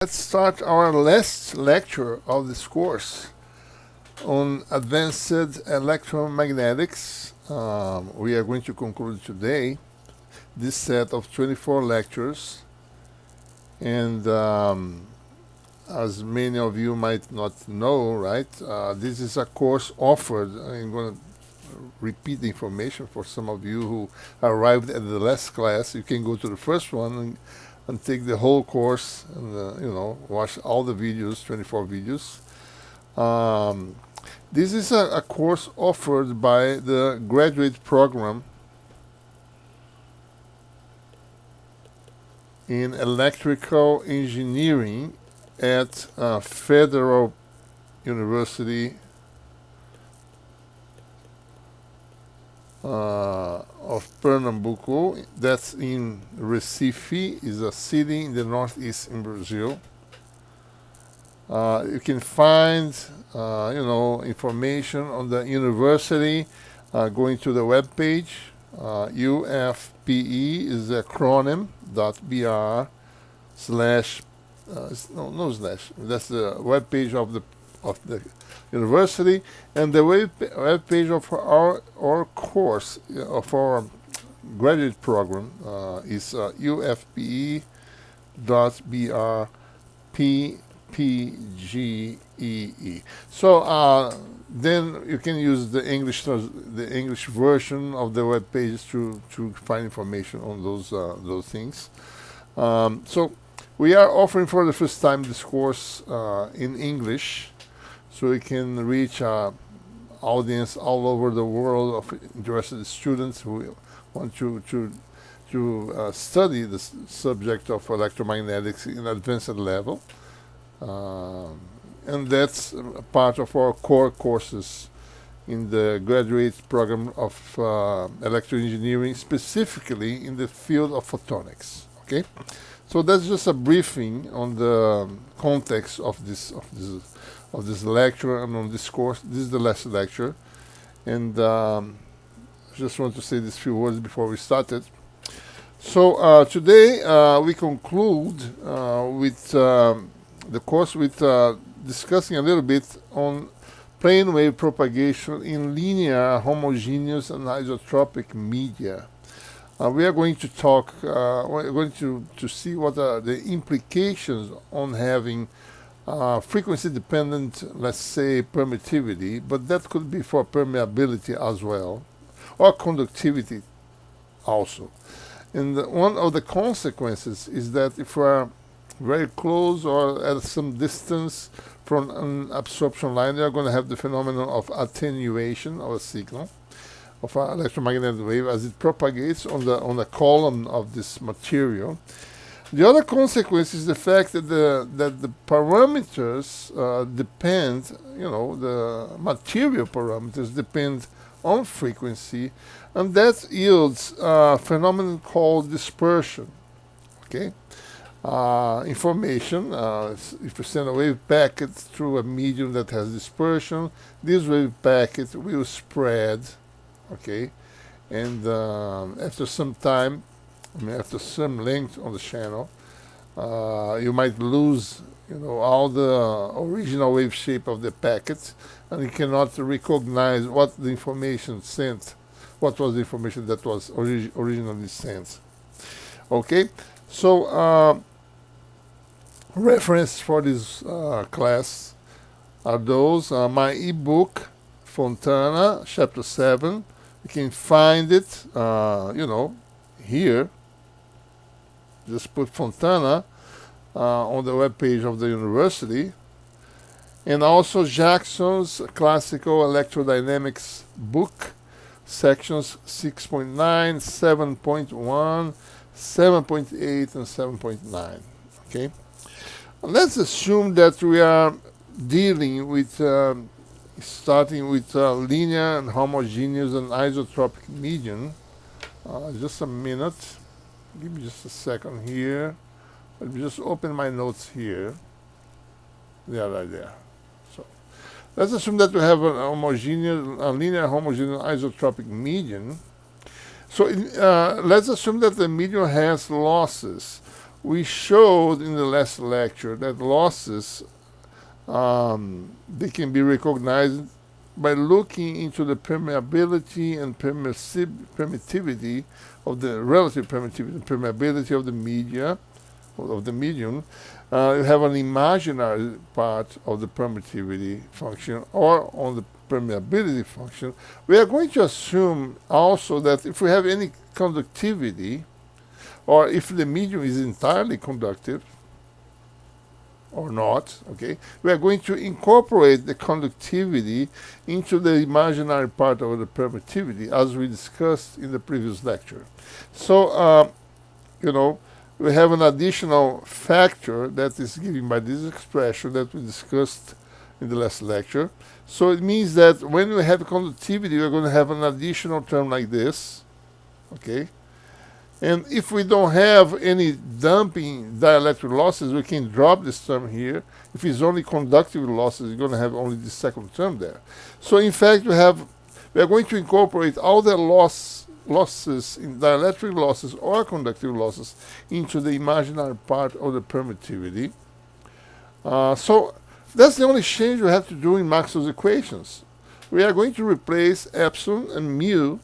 Let's start our last lecture of this course on advanced electromagnetics. We are going to conclude today this set of 24 lectures, and as many of you might not know, right, this is a course offered. I'm going to repeat the information for some of you who arrived at the last class. You can go to the first one and take the whole course and watch all the videos, 24 videos. This is a course offered by the graduate program in electrical engineering at Federal University of Pernambuco. That's in Recife, is a city in the northeast in Brazil. You can find information on the university going to the web page. UFPE is the acronym .br slash no slash. That's the web page of the university, and the web page of our course of our graduate program is UFPE.br PGEE. So then you can use the English version of the web page to find information on those things. So we are offering for the first time this course in English, so we can reach audience all over the world of interested students who want to study the subject of electromagnetics in advanced level. And that's part of our core courses in the graduate program of electroengineering, specifically in the field of photonics. Okay, so that's just a briefing on the context of this lecture and on this course. This is the last lecture, and just want to say these few words before we started. So today we conclude with the course with discussing a little bit on plane wave propagation in linear, homogeneous, and isotropic media. We are going to talk, we're going to see what are the implications on having frequency-dependent, let's say, permittivity, but that could be for permeability as well, or conductivity also. And one of the consequences is that if we are very close or at some distance from an absorption line, they are going to have the phenomenon of attenuation of a signal, of an electromagnetic wave as it propagates on the column of this material. The other consequence is the fact that the parameters depend, the material parameters depend on frequency, and that yields a phenomenon called dispersion. Okay. Information, if you send a wave packet through a medium that has dispersion, this wave packet will spread, okay, and after some time, after some length on the channel, you might lose, all the original wave shape of the packet, and you cannot recognize what the information sent, what was the information that was originally sent. Okay, so reference for this class are those, my ebook, Fontana, Chapter 7. You can find it, here. Just put Fontana on the web page of the university. And also Jackson's Classical Electrodynamics book, sections 6.9, 7.1, 7.8, and 7.9. Okay? Let's assume that we are dealing with, starting with linear and homogeneous and isotropic medium. Just a minute. Give me just a second here. Let me just open my notes here. They are right there. So let's assume that we have a linear homogeneous isotropic medium. So let's assume that the medium has losses. we showed in the last lecture that losses, they can be recognized by looking into the permeability and permittivity of the relative permittivity and permeability of the media, of the medium. You have an imaginary part of the permittivity function or on the permeability function. We are going to assume also that if we have any conductivity, or if the medium is entirely conductive or not, okay, we are going to incorporate the conductivity into the imaginary part of the permittivity, as we discussed in the previous lecture. So, you know, we have an additional factor that is given by this expression that we discussed in the last lecture. So it means that when we have conductivity, we're going to have an additional term like this, okay? And if we don't have any damping dielectric losses, we can drop this term here. If it's only conductive losses, you're going to have only the second term there. So in fact, we are going to incorporate all the losses in dielectric losses or conductive losses into the imaginary part of the permittivity. So that's the only change we have to do in Maxwell's equations. We are going to replace epsilon and mu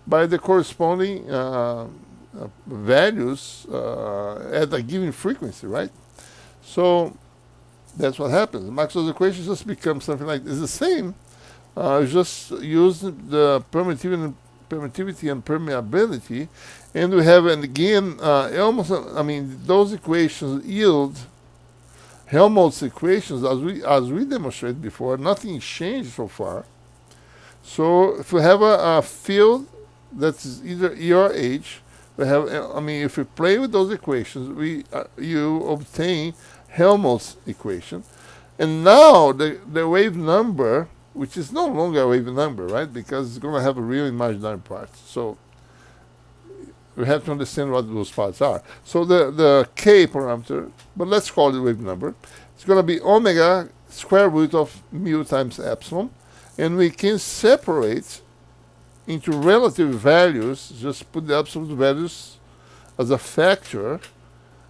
by the corresponding values at a given frequency, right? So that's what happens. Maxwell's equation just becomes something like this. It's the same. Just use the permittivity and permeability, and we have, and again, those equations yield Helmholtz equations as we demonstrated before. Nothing changed so far. So if we have a field that's either E or H, we have, if we play with those equations, you obtain Helmholtz equation. And now the wave number, which is no longer a wave number, right? Because it's going to have a real imaginary part. So we have to understand what those parts are. So the K parameter, but let's call it wave number, it's going to be omega square root of mu times epsilon. And we can separate into relative values, just put the absolute values as a factor.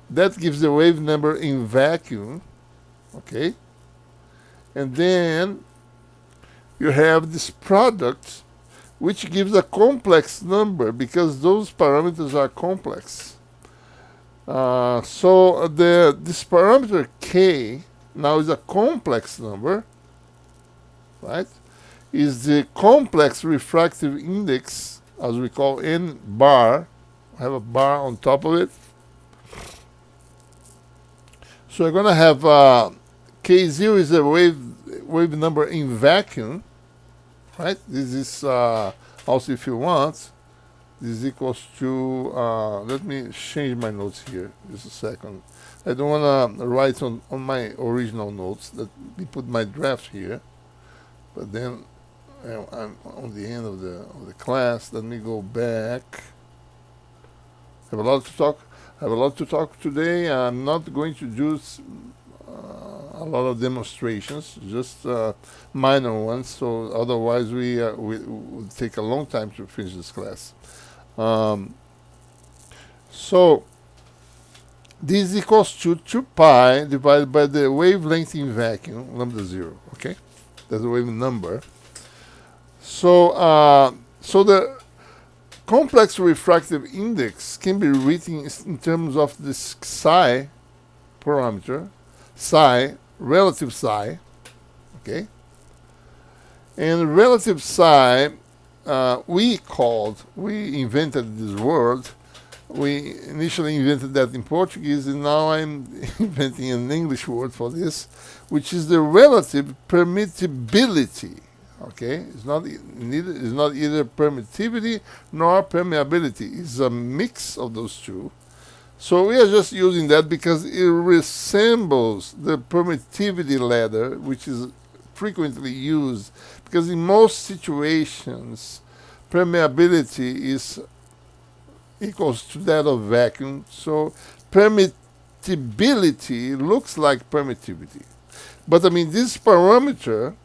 That gives the wave number in vacuum, okay? And then you have this product, which gives a complex number because those parameters are complex. So this parameter K now is a complex number, right? Is the complex refractive index, as we call N bar. I have a bar on top of it. So we're going to have K0 is a wave number in vacuum, right? This is also, if you want, this is equals to, let me change my notes here, just a second. I don't want to write on my original notes, let me put my draft here, but then I'm on the end of the class. Let me go back. I have a lot to talk today. I'm not going to do a lot of demonstrations, just minor ones. So otherwise, we would take a long time to finish this class. So this equals to 2 pi divided by the wavelength in vacuum, lambda 0. Okay, that's the wave number. So the complex refractive index can be written in terms of this psi parameter, psi, relative psi, okay? And relative psi, we invented this word. We initially invented that in Portuguese, and now I'm inventing an English word for this, which is the relative permittibility. Okay, it's not either permittivity nor permeability. It's a mix of those two. So we are just using that because it resembles the permittivity ladder, which is frequently used, because in most situations, permeability is equals to that of vacuum. So permittibility looks like permittivity. But this parameter,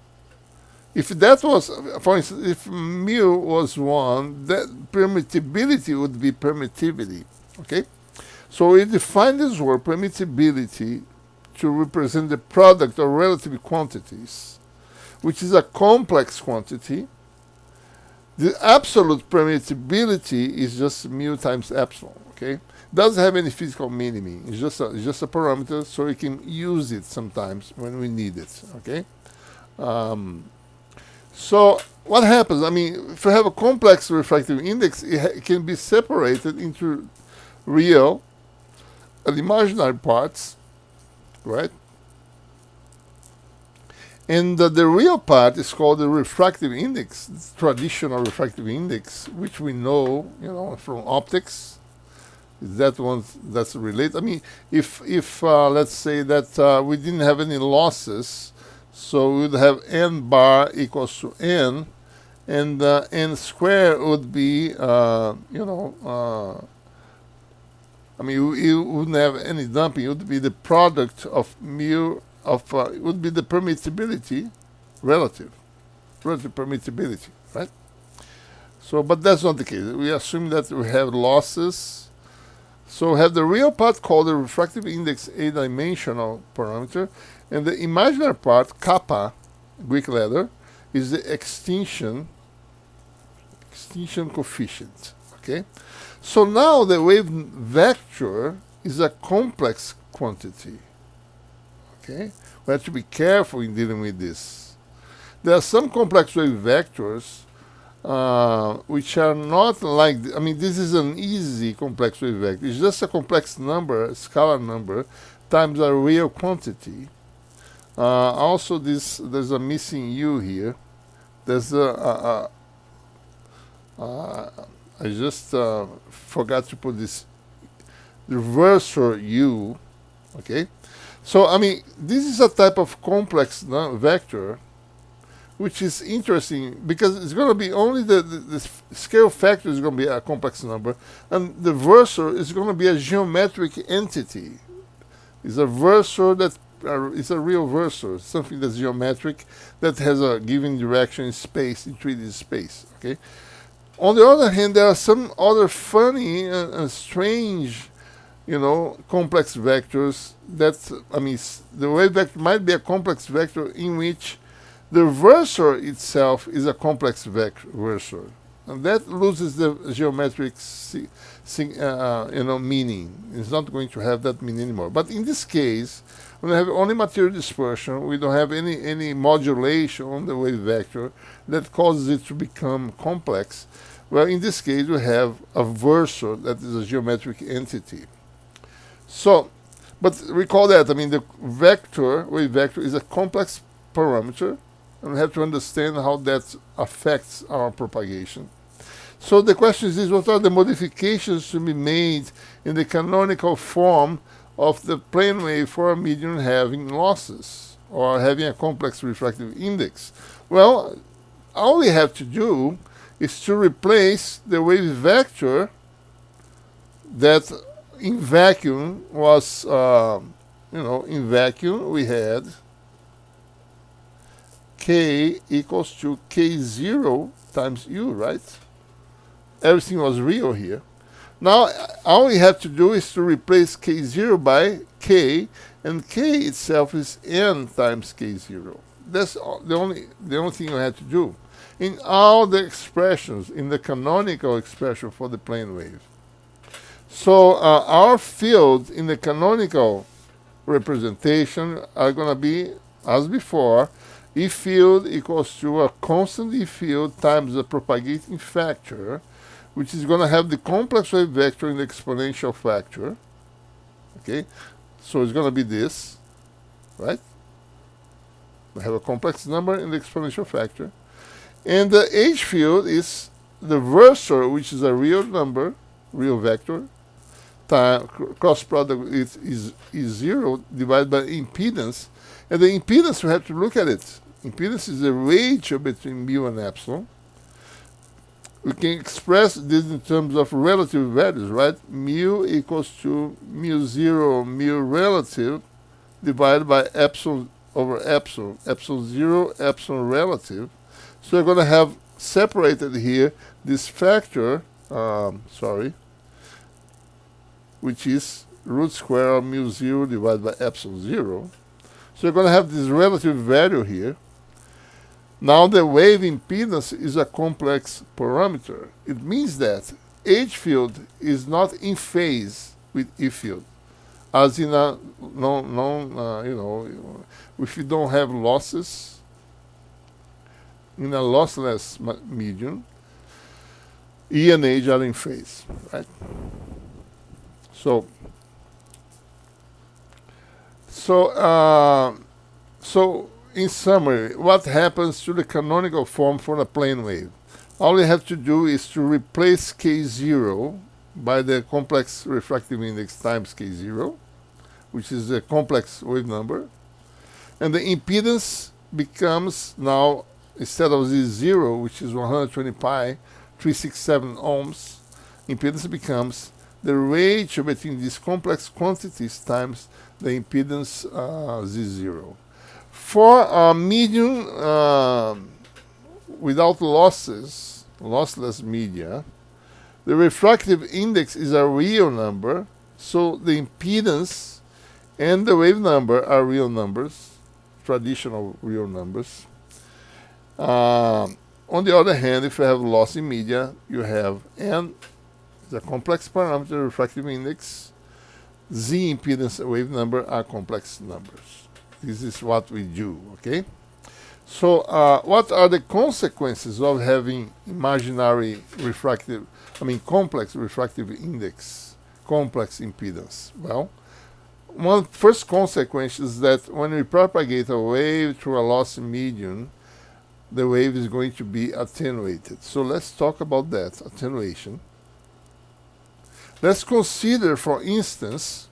if that was, for instance, if mu was 1, that permittibility would be permittivity, okay? So we define this word permittibility to represent the product of relative quantities, which is a complex quantity. The absolute permittibility is just mu times epsilon. Okay, doesn't have any physical meaning. It's just a parameter, so we can use it sometimes when we need it. Okay. So what happens? I mean, if you have a complex refractive index, it can be separated into real and imaginary parts, right? And the real part is called the refractive index, the traditional refractive index, which we know, from optics. That one that's related. I mean, if let's say that we didn't have any losses, so we would have n bar equals to n, and n square would be, I mean, you wouldn't have any dumping. It would be the product of mu of, it would be the permittibility, relative permittibility, right? So, but that's not the case. We assume that we have losses. So we have the real part called the refractive index, a-dimensional parameter, and the imaginary part, kappa, Greek letter, is the extinction coefficient. Okay. So now the wave vector is a complex quantity. Okay. We have to be careful in dealing with this. There are some complex wave vectors which are not like, I mean, this is an easy complex wave vector. It's just a complex number, a scalar number, times a real quantity. Also, there's a missing u here. There's I just forgot to put this reversor u. Okay, so I mean, this is a type of complex vector, which is interesting because it's going to be only the scale factor is going to be a complex number, and the versor is going to be a geometric entity. It's a versor that is a real versor, something that's geometric, that has a given direction in space, in 3D space. Okay. On the other hand, there are some other funny and strange, complex vectors that, I mean, the wave vector might be a complex vector in which the versor itself is a complex versor, and that loses the geometric meaning. It's not going to have that meaning anymore. But in this case, when we have only material dispersion, we don't have any modulation on the wave vector that causes it to become complex. Well, in this case, we have a versor that is a geometric entity. So, but recall that, I mean, the wave vector is a complex parameter, and we have to understand how that affects our propagation. So the question is, what are the modifications to be made in the canonical form of the plane wave for a medium having losses or having a complex refractive index? Well, all we have to do is to replace the wave vector that in vacuum was, in vacuum we had k equals to k0 times u, right? Everything was real here. Now, all we have to do is to replace k0 by k, and k itself is n times k0. That's the only thing we have to do in all the expressions, in the canonical expression for the plane wave. So our field in the canonical representation are going to be, as before, E field equals to a constant E field times the propagating factor, which is going to have the complex wave vector in the exponential factor. Okay, so it's going to be this, right? We have a complex number in the exponential factor. And the H field is the versor, which is a real number, real vector, time cross product is 0 divided by impedance. And the impedance, we have to look at it. Impedance is the ratio between mu and epsilon. We can express this in terms of relative values, right? Mu equals to mu0, mu relative, divided by epsilon over epsilon. Epsilon 0, epsilon relative. So we're going to have separated here this factor, which is root square of mu 0 divided by epsilon 0. So you're going to have this relative value here. Now the wave impedance is a complex parameter. It means that H field is not in phase with E field, as in a if you don't have losses in a lossless medium, E and H are in phase, right? So in summary, what happens to the canonical form for a plane wave? All you have to do is to replace K0 by the complex refractive index times K0, which is the complex wave number. And the impedance becomes now, instead of Z0, which is 120 pi, 367 ohms, impedance becomes the ratio between these complex quantities times the impedance Z0. For a medium without lossless media, the refractive index is a real number, so the impedance and the wave number are real numbers, traditional real numbers. On the other hand, if you have lossy media, you have N, the complex parameter, refractive index, Z impedance, wave number are complex numbers. This is what we do, okay? So what are the consequences of having imaginary complex refractive index, complex impedance? Well, one first consequence is that when we propagate a wave through a lossy medium, the wave is going to be attenuated. So let's talk about that, attenuation. Let's consider, for instance,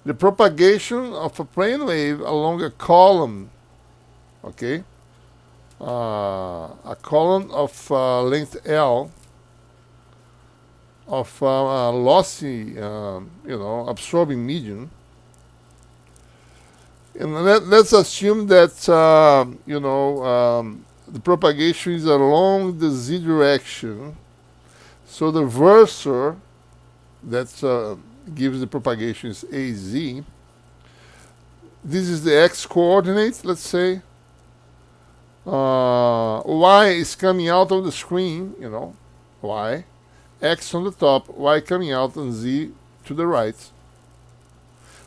the propagation of a plane wave along a column, okay? A column of length L of lossy, absorbing medium. And let's assume that, the propagation is along the Z direction. So the versor that gives the propagation is AZ. This is the X coordinate, let's say. Y is coming out of the screen, Y. X on the top, Y coming out, and Z to the right.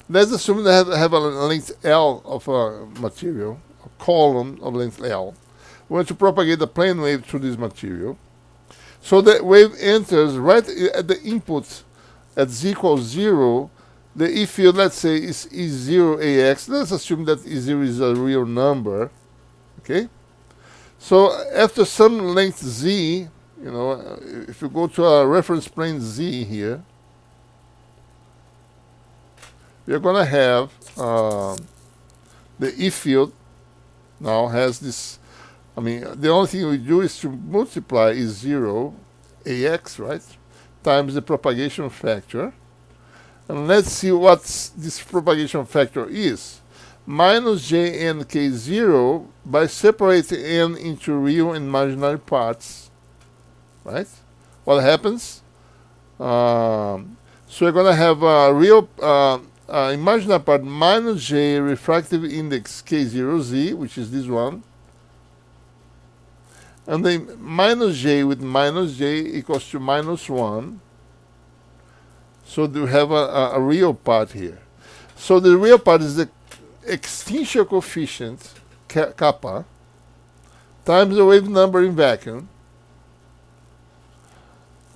Let's assume that I have a length L of a material, a column of length L. We want to propagate a plane wave through this material. So the wave enters right at the input at Z equals 0. The E field, let's say, is E0AX. Let's assume that E0 is a real number. Okay? So after some length Z, if you go to a reference plane Z here, you're going to have the E field now has this. The only thing we do is to multiply E0 AX, right, times the propagation factor. And let's see what this propagation factor is. Minus Jn K0 by separating n into real and imaginary parts, right? What happens? So we're going to have a real imaginary part minus J refractive index K0Z, which is this one. And then minus J with minus J equals to minus 1. So you have a real part here. So the real part is the extinction coefficient, kappa, times the wave number in vacuum.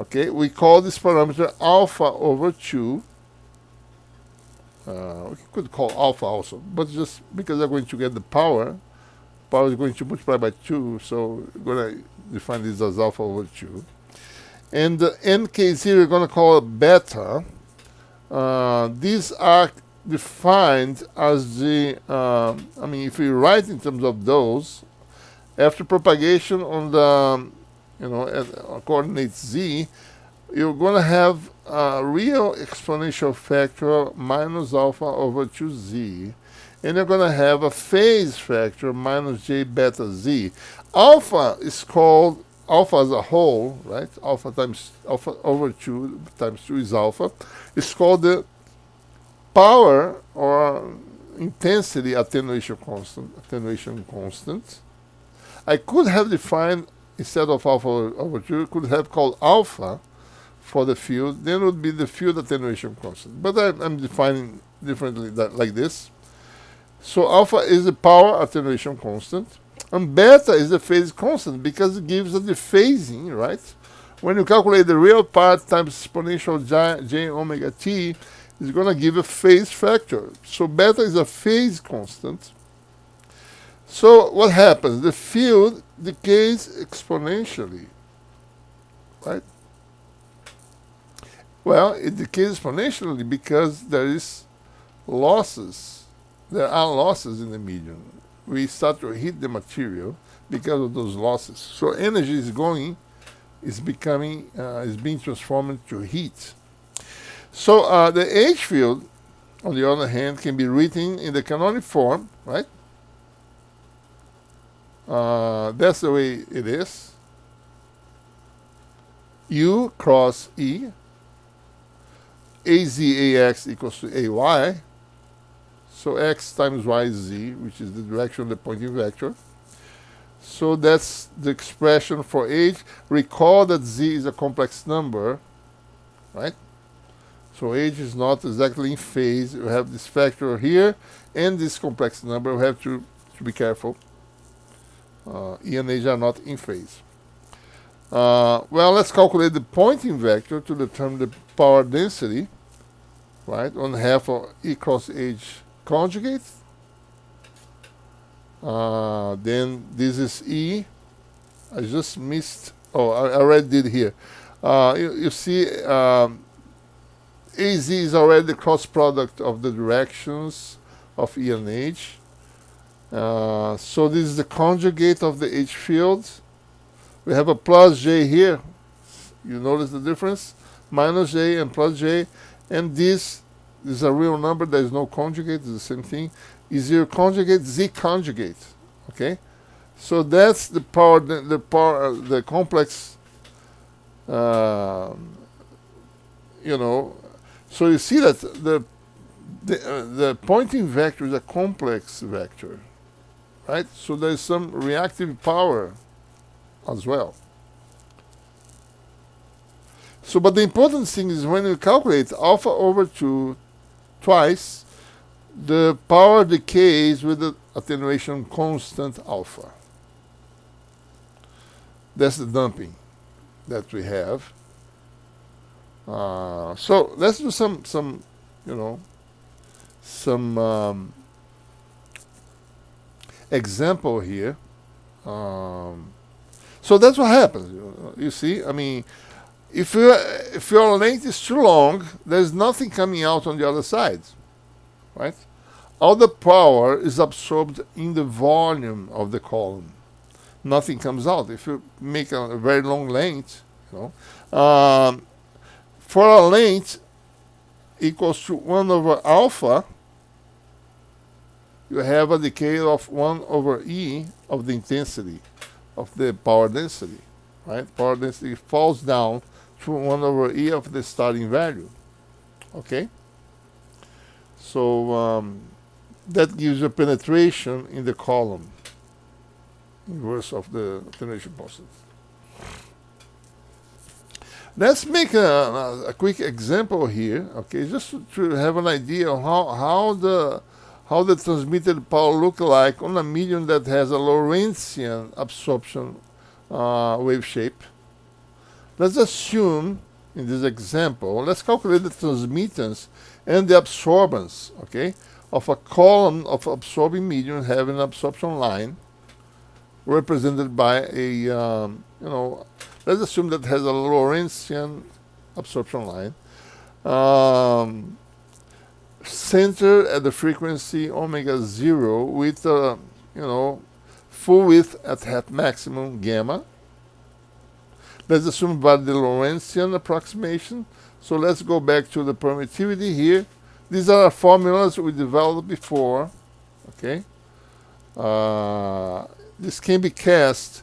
Okay, we call this parameter alpha over 2. We could call alpha also, but just because I'm going to get the power is going to multiply by 2, so we're going to define this as alpha over 2. And the NK0 we're going to call it beta. These are defined as the, if we write in terms of those, after propagation on the, at coordinate Z, you're going to have a real exponential factor minus alpha over 2Z. And you're going to have a phase factor minus J beta Z. Alpha is called alpha as a whole, right? Alpha over 2 times 2 is alpha. It's called the power or intensity attenuation constant. I could have defined, instead of alpha over 2, could have called alpha for the field, then it would be the field attenuation constant. But I'm defining differently like this. So alpha is the power attenuation constant, and beta is the phase constant because it gives us the phasing, right? When you calculate the real part times exponential j omega t, it's going to give a phase factor. So beta is a phase constant. So what happens? The field decays exponentially, right? Well, it decays exponentially because there is losses. There are losses in the medium. We start to heat the material because of those losses. So energy is being transformed to heat. So the H field, on the other hand, can be written in the canonic form, right? That's the way it is. U cross E, AZ-AX equals to AY. So X times Y is Z, which is the direction of the pointing vector. So that's the expression for H. Recall that Z is a complex number, right? So H is not exactly in phase. We have this factor here and this complex number. We have to be careful. E and H are not in phase. Well, let's calculate the pointing vector to determine the power density, right? 1/2 of E cross H conjugate. Then this is E. I just missed. Oh, I already did here. You see, AZ is already the cross product of the directions of E and H. So this is the conjugate of the H field. We have a plus J here. You notice the difference? Minus J and plus J. And this is a real number. There is no conjugate. It's the same thing. Is your conjugate Z conjugate? Okay. So that's the power. The complex. You know. So you see that the pointing vector is a complex vector, right? So there is some reactive power as well. So, but the important thing is when you calculate alpha over 2 twice, the power decays with the attenuation constant alpha. That's the dumping that we have. So let's do some example here. So that's what happens. You see, I mean, if your length is too long, there's nothing coming out on the other side, right? All the power is absorbed in the volume of the column. Nothing comes out. If you make a very long length, for a length equals to 1 over alpha, you have a decay of 1 over E of the intensity of the power density, right? Power density falls down to 1 over E of the starting value, okay? So that gives you a penetration in the column, inverse of the attenuation constant. Let's make a quick example here, okay, just to have an idea of how the transmitted power look like on a medium that has a lorentzian absorption wave shape. Let's assume, in this example, let's calculate the transmittance and the absorbance, okay, of a column of absorbing medium having an absorption line represented by a, let's assume that has a Lorentzian absorption line, centered at the frequency omega 0 with, full width at maximum gamma. Let's assume by the Lorentzian approximation. So let's go back to the permittivity here. These are formulas we developed before, okay? This can be cast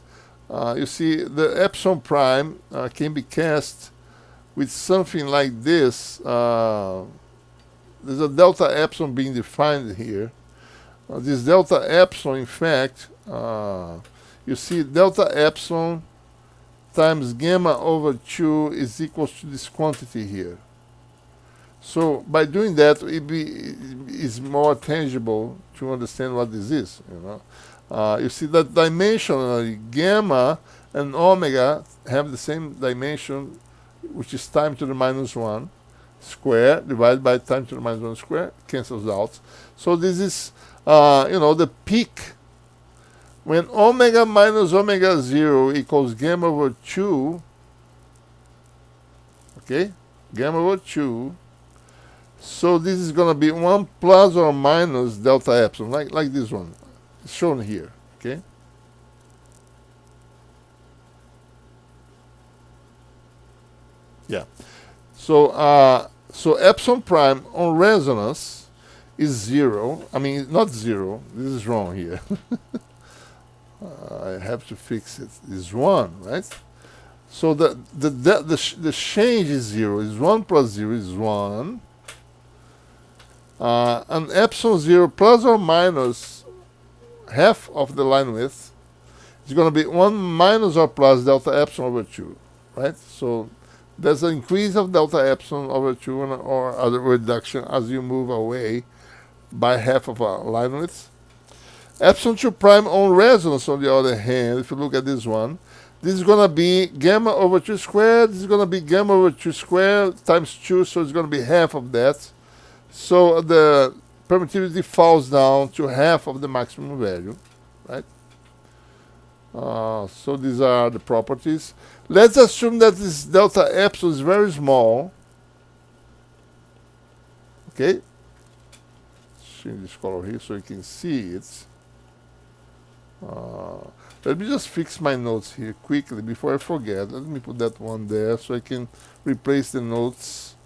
you see the epsilon prime can be cast with something like this. There's a delta epsilon being defined here. This delta epsilon, in fact, you see delta epsilon times gamma over 2 is equals to this quantity here. So by doing that, it's more tangible to understand what this is. You see that dimensionally, gamma and omega have the same dimension, which is time to the minus 1 square divided by time to the minus 1 square, cancels out. So this is, the peak. When omega minus omega 0 equals gamma over 2, okay, gamma over 2, so this is going to be 1 plus or minus delta epsilon, like this one. It's shown here, okay? Yeah. So, so epsilon prime on resonance is 0. I mean, not 0. This is wrong here. I have to fix it. It's 1, right? So the change is 0. Is 1 plus 0 is 1. And epsilon 0 plus or minus half of the line width is going to be 1 minus or plus delta epsilon over 2, right? So there's an increase of delta epsilon over 2 or other reduction as you move away by half of a line width. Epsilon 2 prime on resonance, on the other hand, if you look at this one, this is going to be gamma over 2 squared. This is going to be gamma over 2 squared times 2, so it's going to be half of that. So the permittivity falls down to half of the maximum value, right? So these are the properties. Let's assume that this delta epsilon is very small. Okay. Change this color here so you can see it. Let me just fix my notes here quickly before I forget. Let me put that one there so I can replace the notes.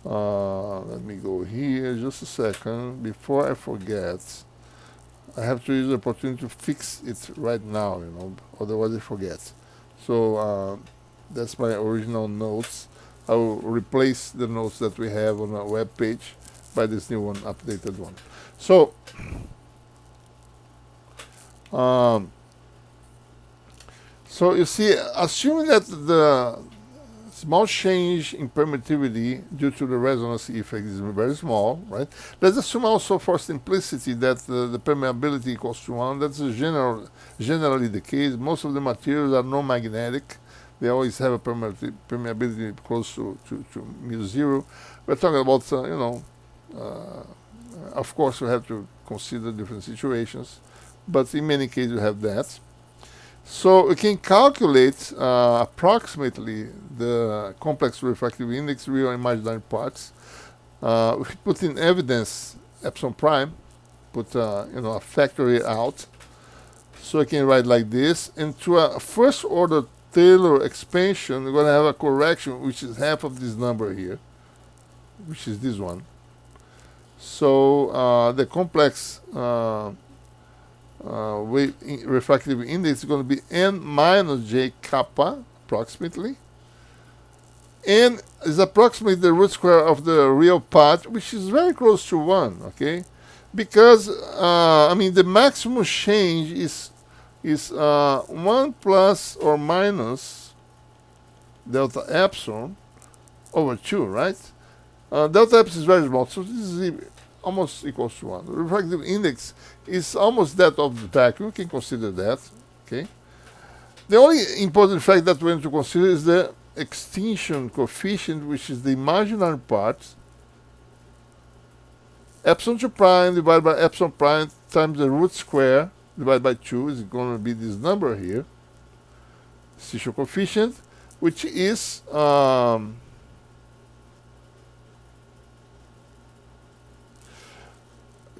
Let me go here just a second. Before I forget, I have to use the opportunity to fix it right now, otherwise I forget. So that's my original notes. I will replace the notes that we have on our web page by this new one, updated one. So, so you see, assuming that the small change in permittivity due to the resonance effect is very small, right? Let's assume also for simplicity that the permeability equals to 1. That's generally the case. Most of the materials are non-magnetic. They always have a permeability close to mu0. We're talking about, of course, we have to consider different situations, but in many cases we have that. So we can calculate approximately the complex refractive index, real and imaginary parts. We put in evidence epsilon prime, put a factor out. So I can write like this. And to a first order Taylor expansion, we're going to have a correction which is half of this number here, which is this one. So the complex refractive index is going to be n minus j kappa, approximately. N is approximately the root square of the real part, which is very close to 1, okay? Because, the maximum change is 1 plus or minus delta epsilon over 2, right? Delta epsilon is very small, so this is almost equals to 1. The refractive index is almost that of the vacuum. We can consider that, okay? The only important fact that we have to consider is the extinction coefficient, which is the imaginary part. Epsilon 2 prime divided by epsilon prime times the root square divided by 2 is going to be this number here. Extinction coefficient, which is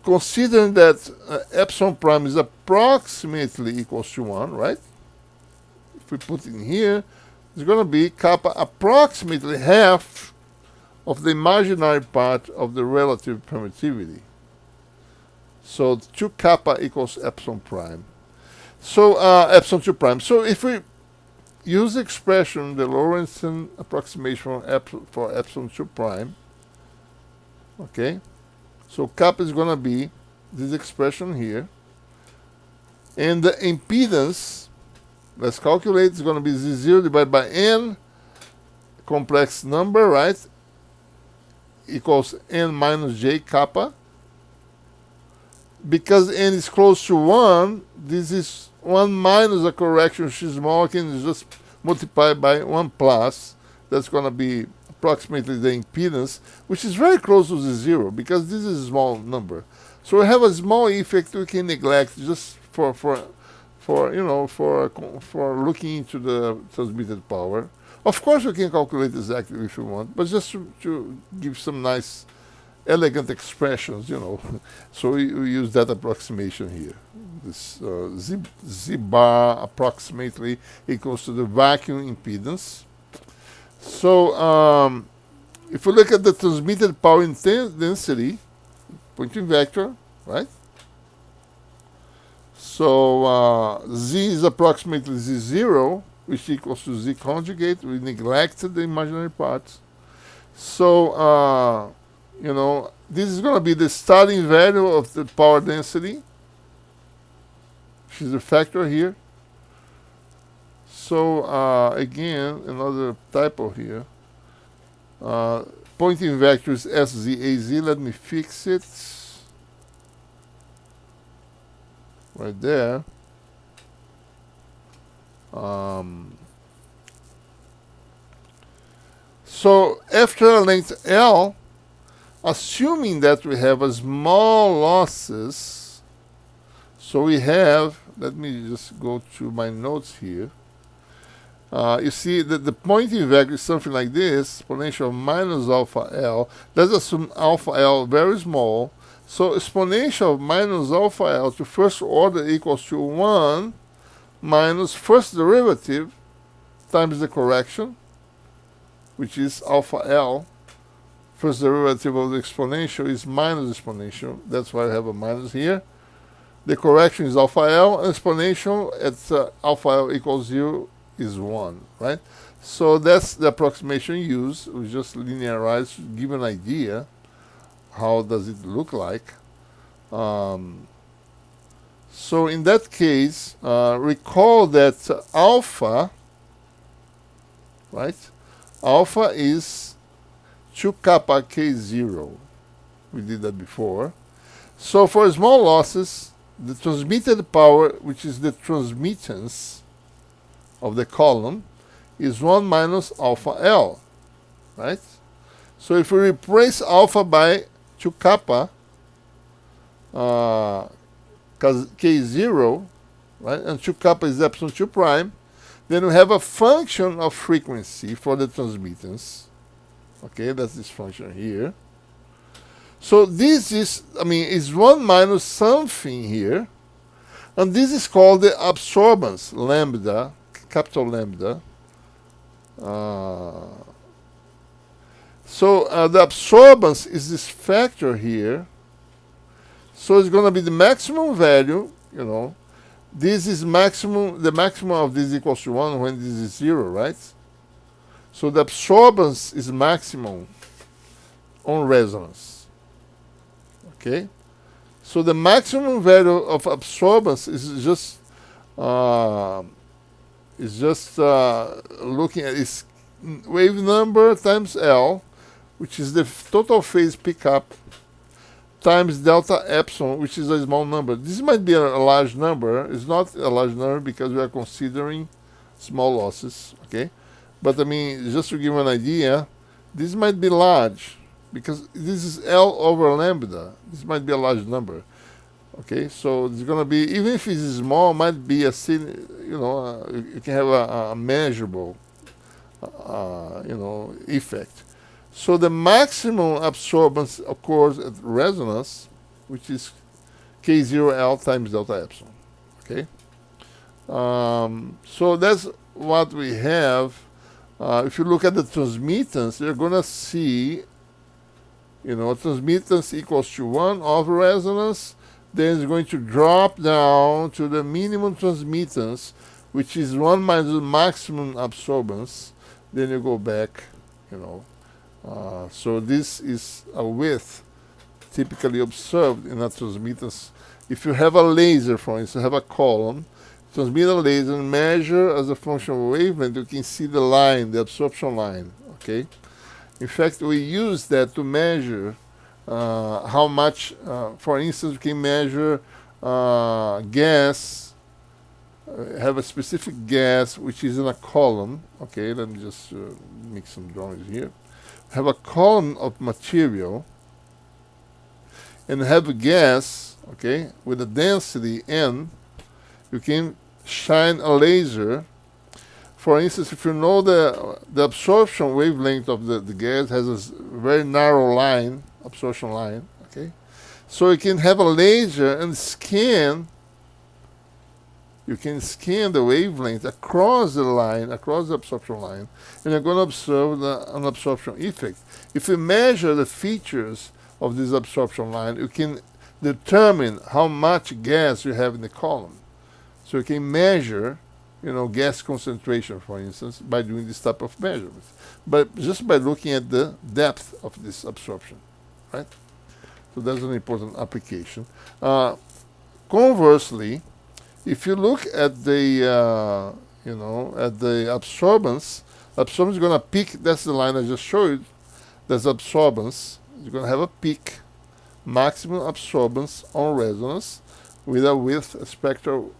considering that epsilon prime is approximately equals to 1, right? If we put in here, it's going to be kappa approximately half of the imaginary part of the relative permittivity. So 2 kappa equals epsilon prime. So epsilon 2 prime. So if we use the expression, the Lorentzian approximation for epsilon 2 prime, okay, so kappa is going to be this expression here, and the impedance, let's calculate, is going to be Z0 divided by n complex number, right, equals n minus j kappa. Because n is close to 1, this is 1 minus a correction which is small, can just multiply by 1 plus. That's going to be approximately the impedance, which is very close to the 0, because this is a small number. So we have a small effect we can neglect just for looking into the transmitted power. Of course, we can calculate exactly if you want, but just to give some nice elegant expressions, so we use that approximation here. This Z bar approximately equals to the vacuum impedance. So if we look at the transmitted power density, Poynting vector, right? So Z is approximately Z0, which equals to Z conjugate. We neglected the imaginary parts. So this is going to be the starting value of the power density, which is a factor here. So again, another typo here. Poynting vector is SZAZ. Let me fix it right there. So after a length L, assuming that we have a small losses, so we have, let me just go to my notes here. You see that the Poynting vector is something like this, exponential minus alpha L. Let's assume alpha L very small. So exponential minus alpha L to first order equals to 1 minus first derivative times the correction, which is alpha L. First derivative of the exponential is minus exponential. That's why I have a minus here. The correction is alpha L, and exponential at alpha L equals 0 is 1, right? So that's the approximation used. We just linearize to give an idea how does it look like. So in that case, recall that alpha, right? Alpha is 2 kappa K0. We did that before. So for small losses, the transmitted power, which is the transmittance of the column, is 1 minus alpha L, right? So if we replace alpha by 2 kappa K0, right, and 2 kappa is epsilon 2 prime, then we have a function of frequency for the transmittance. Okay, that's this function here. So this is, is 1 minus something here, and this is called the absorbance, lambda, capital lambda. So the absorbance is this factor here. So it's going to be the maximum value, This is maximum, the maximum of this equals to 1 when this is 0, right? So the absorbance is maximum on resonance. Okay? So the maximum value of absorbance is just looking at its wave number times L, which is the total phase pickup, times delta epsilon, which is a small number. This might be a large number. It's not a large number because we are considering small losses, okay? But just to give you an idea, this might be large because this is L over lambda. This might be a large number, okay? So it's going to be, even if it's small, might be a, you can have a measurable, effect. So the maximum absorbance occurs at resonance, which is K0L times delta epsilon. Okay. So that's what we have. If you look at the transmittance, you're going to see, transmittance equals to 1 over resonance. then it's going to drop down to the minimum transmittance, which is 1 minus the maximum absorbance. Then you go back, you know. So this is a width typically observed in a transmittance. If you have a laser, for instance, have a column, transmit a laser and measure as a function of wavelength, you can see the line, the absorption line, okay? In fact, we use that to measure how much, for instance, we can measure gas, have a specific gas which is in a column, okay? Let me just make some drawings here. Have a column of material and have a gas, okay, with a density N. You can shine a laser. For instance, if you know the absorption wavelength of the gas has a very narrow line, absorption line, okay? So you can have a laser and scan, you can scan the wavelength across the line, across the absorption line, and you're going to observe an absorption effect. If you measure the features of this absorption line, you can determine how much gas you have in the column. So you can measure, you know, gas concentration, for instance, by doing this type of measurements. But just by looking at the depth of this absorption, right? So that's an important application. Conversely, if you look at the, you know, at the absorbance is going to peak. That's the line I just showed you. That's absorbance. You're going to have a peak, maximum absorbance on resonance with a width, a spectral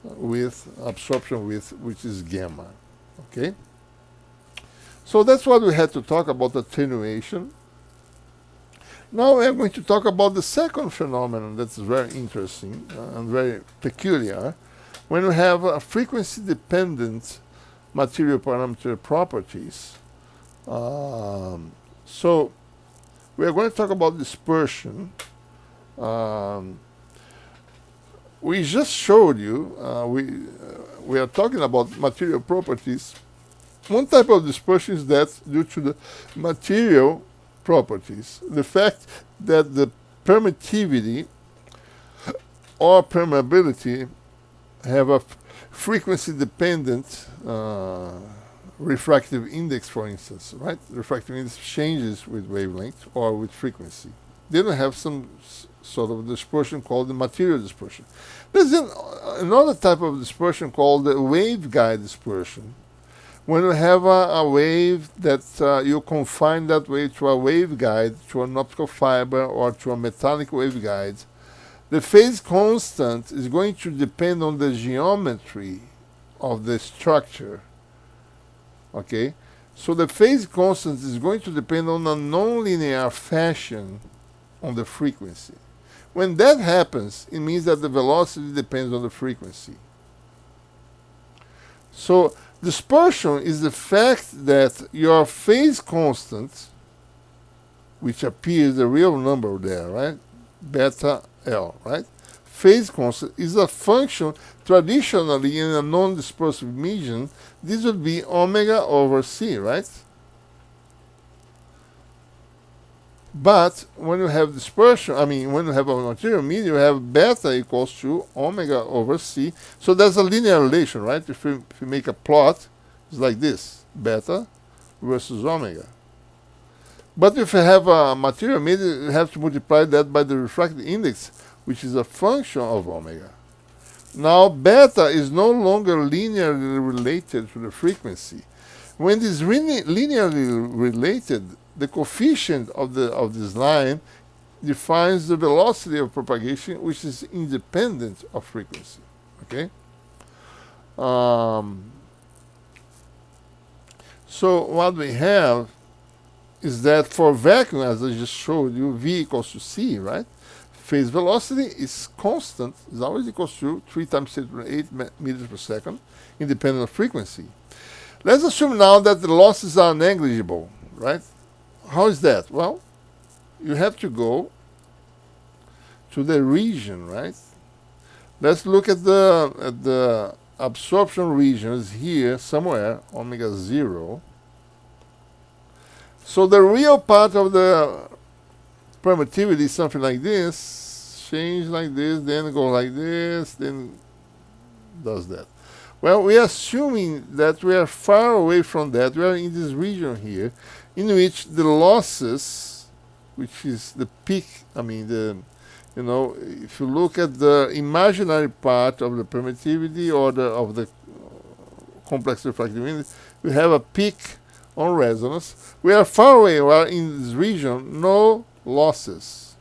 width, absorption width, which is gamma. Okay? So that's what we had to talk about, attenuation. Now we're going to talk about the second phenomenon that's very interesting and very peculiar, when we have frequency-dependent material parameter properties. So we are going to talk about dispersion. We just showed you, we are talking about material properties. One type of dispersion is that due to the material properties, the fact that the permittivity or permeability have a frequency-dependent refractive index, for instance, right? Refractive index changes with wavelength or with frequency. They don't have some sort of dispersion called the material dispersion. There's another type of dispersion called the waveguide dispersion. When you have a wave that you confine that wave to a waveguide, to an optical fiber or to a metallic waveguide, the phase constant is going to depend on the geometry of the structure. Okay? So the phase constant is going to depend on a nonlinear fashion on the frequency. When that happens, it means that the velocity depends on the frequency. So dispersion is the fact that your phase constant, which appears the real number there, right? Beta L, right? Phase constant is a function traditionally in a non-dispersive medium. This would be omega over c, right? But when you have dispersion, when you have a material medium, you have beta equals to omega over c. So there's a linear relation, right? If you make a plot, it's like this, beta versus omega. But if you have a material medium, you have to multiply that by the refractive index, which is a function of omega. Now, beta is no longer linearly related to the frequency. When it is linearly related, the coefficient of this line defines the velocity of propagation, which is independent of frequency. Okay? So what we have is that for vacuum, as I just showed you, V equals to C, right? Phase velocity is constant, is always equals to 3 times 10 to the 8 meters per second, independent of frequency. Let's assume now that the losses are negligible, right? How is that? Well, you have to go to the region, right? Let's look at the absorption region is here somewhere, omega 0. So the real part of the permittivity is something like this change like this, then go like this, then does that. Well, we are assuming that we are far away from that. We are in this region here, in which the losses, which is the peak, if you look at the imaginary part of the permittivity or of the complex refractive index, we have a peak on resonance. We are far away. We are in this region, no losses.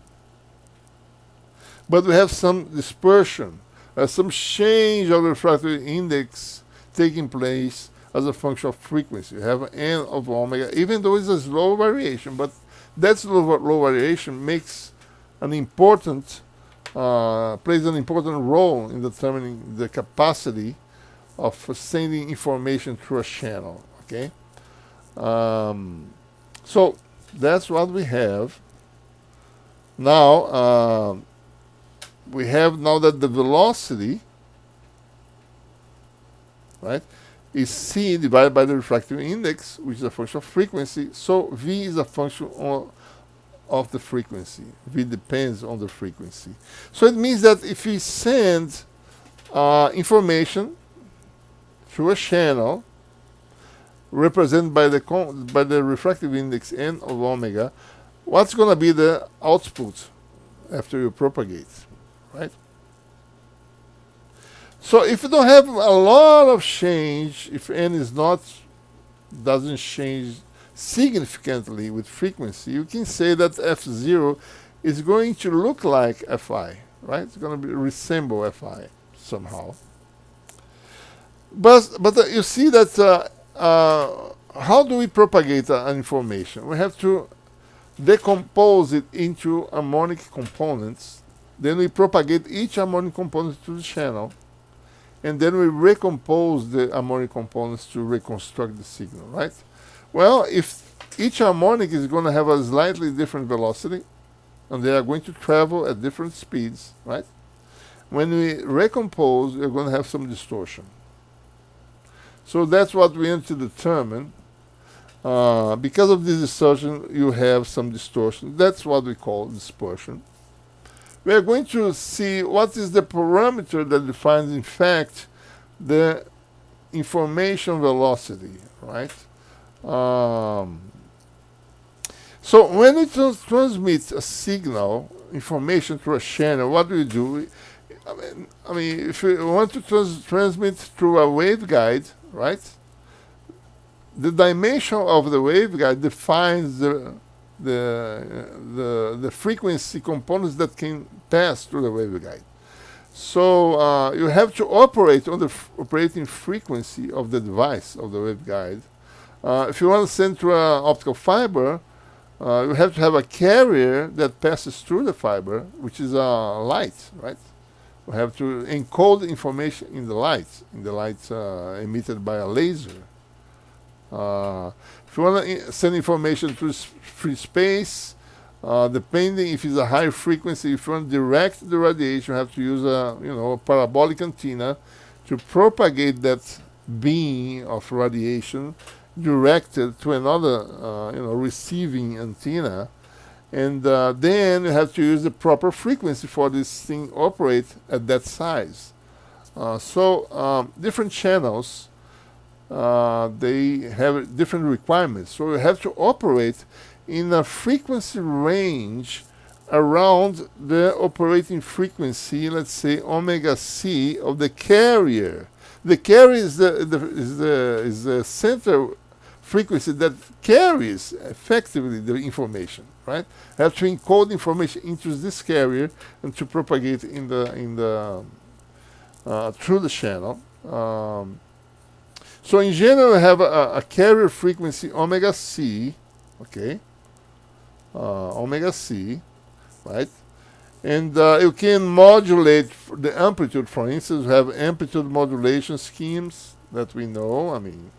But we have some dispersion, some change of the refractive index taking place as a function of frequency. You have n of omega, even though it's a slow variation, but that slow variation makes an important, plays an important role in determining the capacity of sending information through a channel, okay? So that's what we have. Now, we have now that the velocity, right, is c divided by the refractive index, which is a function of frequency. So v is a function of the frequency. V depends on the frequency. So it means that if we send information through a channel represented by the refractive index n of omega, what's going to be the output after you propagate, right? So if you don't have a lot of change, if n doesn't change significantly with frequency, you can say that f0 is going to look like fi, right? It's going to resemble fi somehow. But you see that how do we propagate an information? We have to decompose it into harmonic components. Then we propagate each harmonic component to the channel. And then we recompose the harmonic components to reconstruct the signal, right? Well, if each harmonic is going to have a slightly different velocity, and they are going to travel at different speeds, right? When we recompose, we're going to have some distortion. So that's what we need to determine. Because of this distortion, you have some distortion. That's what we call dispersion. We are going to see what is the parameter that defines, in fact, the information velocity, right? So when we transmit a signal, information through a channel, what do we do? I mean, if we want to transmit through a waveguide, right? The dimension of the waveguide defines the frequency components that can pass through the waveguide. So you have to operate on the operating frequency of the device, of the waveguide. If you want to send through an optical fiber, you have to have a carrier that passes through the fiber, which is a light, right? We have to encode information in the light emitted by a laser. If you want to send information through free space, depending if it's a high frequency, if you want to direct the radiation, you have to use a parabolic antenna to propagate that beam of radiation directed to another receiving antenna, and then you have to use the proper frequency for this thing operate at that size. So different channels, they have different requirements. So you have to operate in a frequency range around the operating frequency, let's say omega c of the carrier. The carrier is the center frequency that carries effectively the information, right? I have to encode information into this carrier and to propagate in the through the channel. So in general, we have a carrier frequency omega c, okay, omega c, right? And you can modulate the amplitude. For instance, we have amplitude modulation schemes that we know. I mean,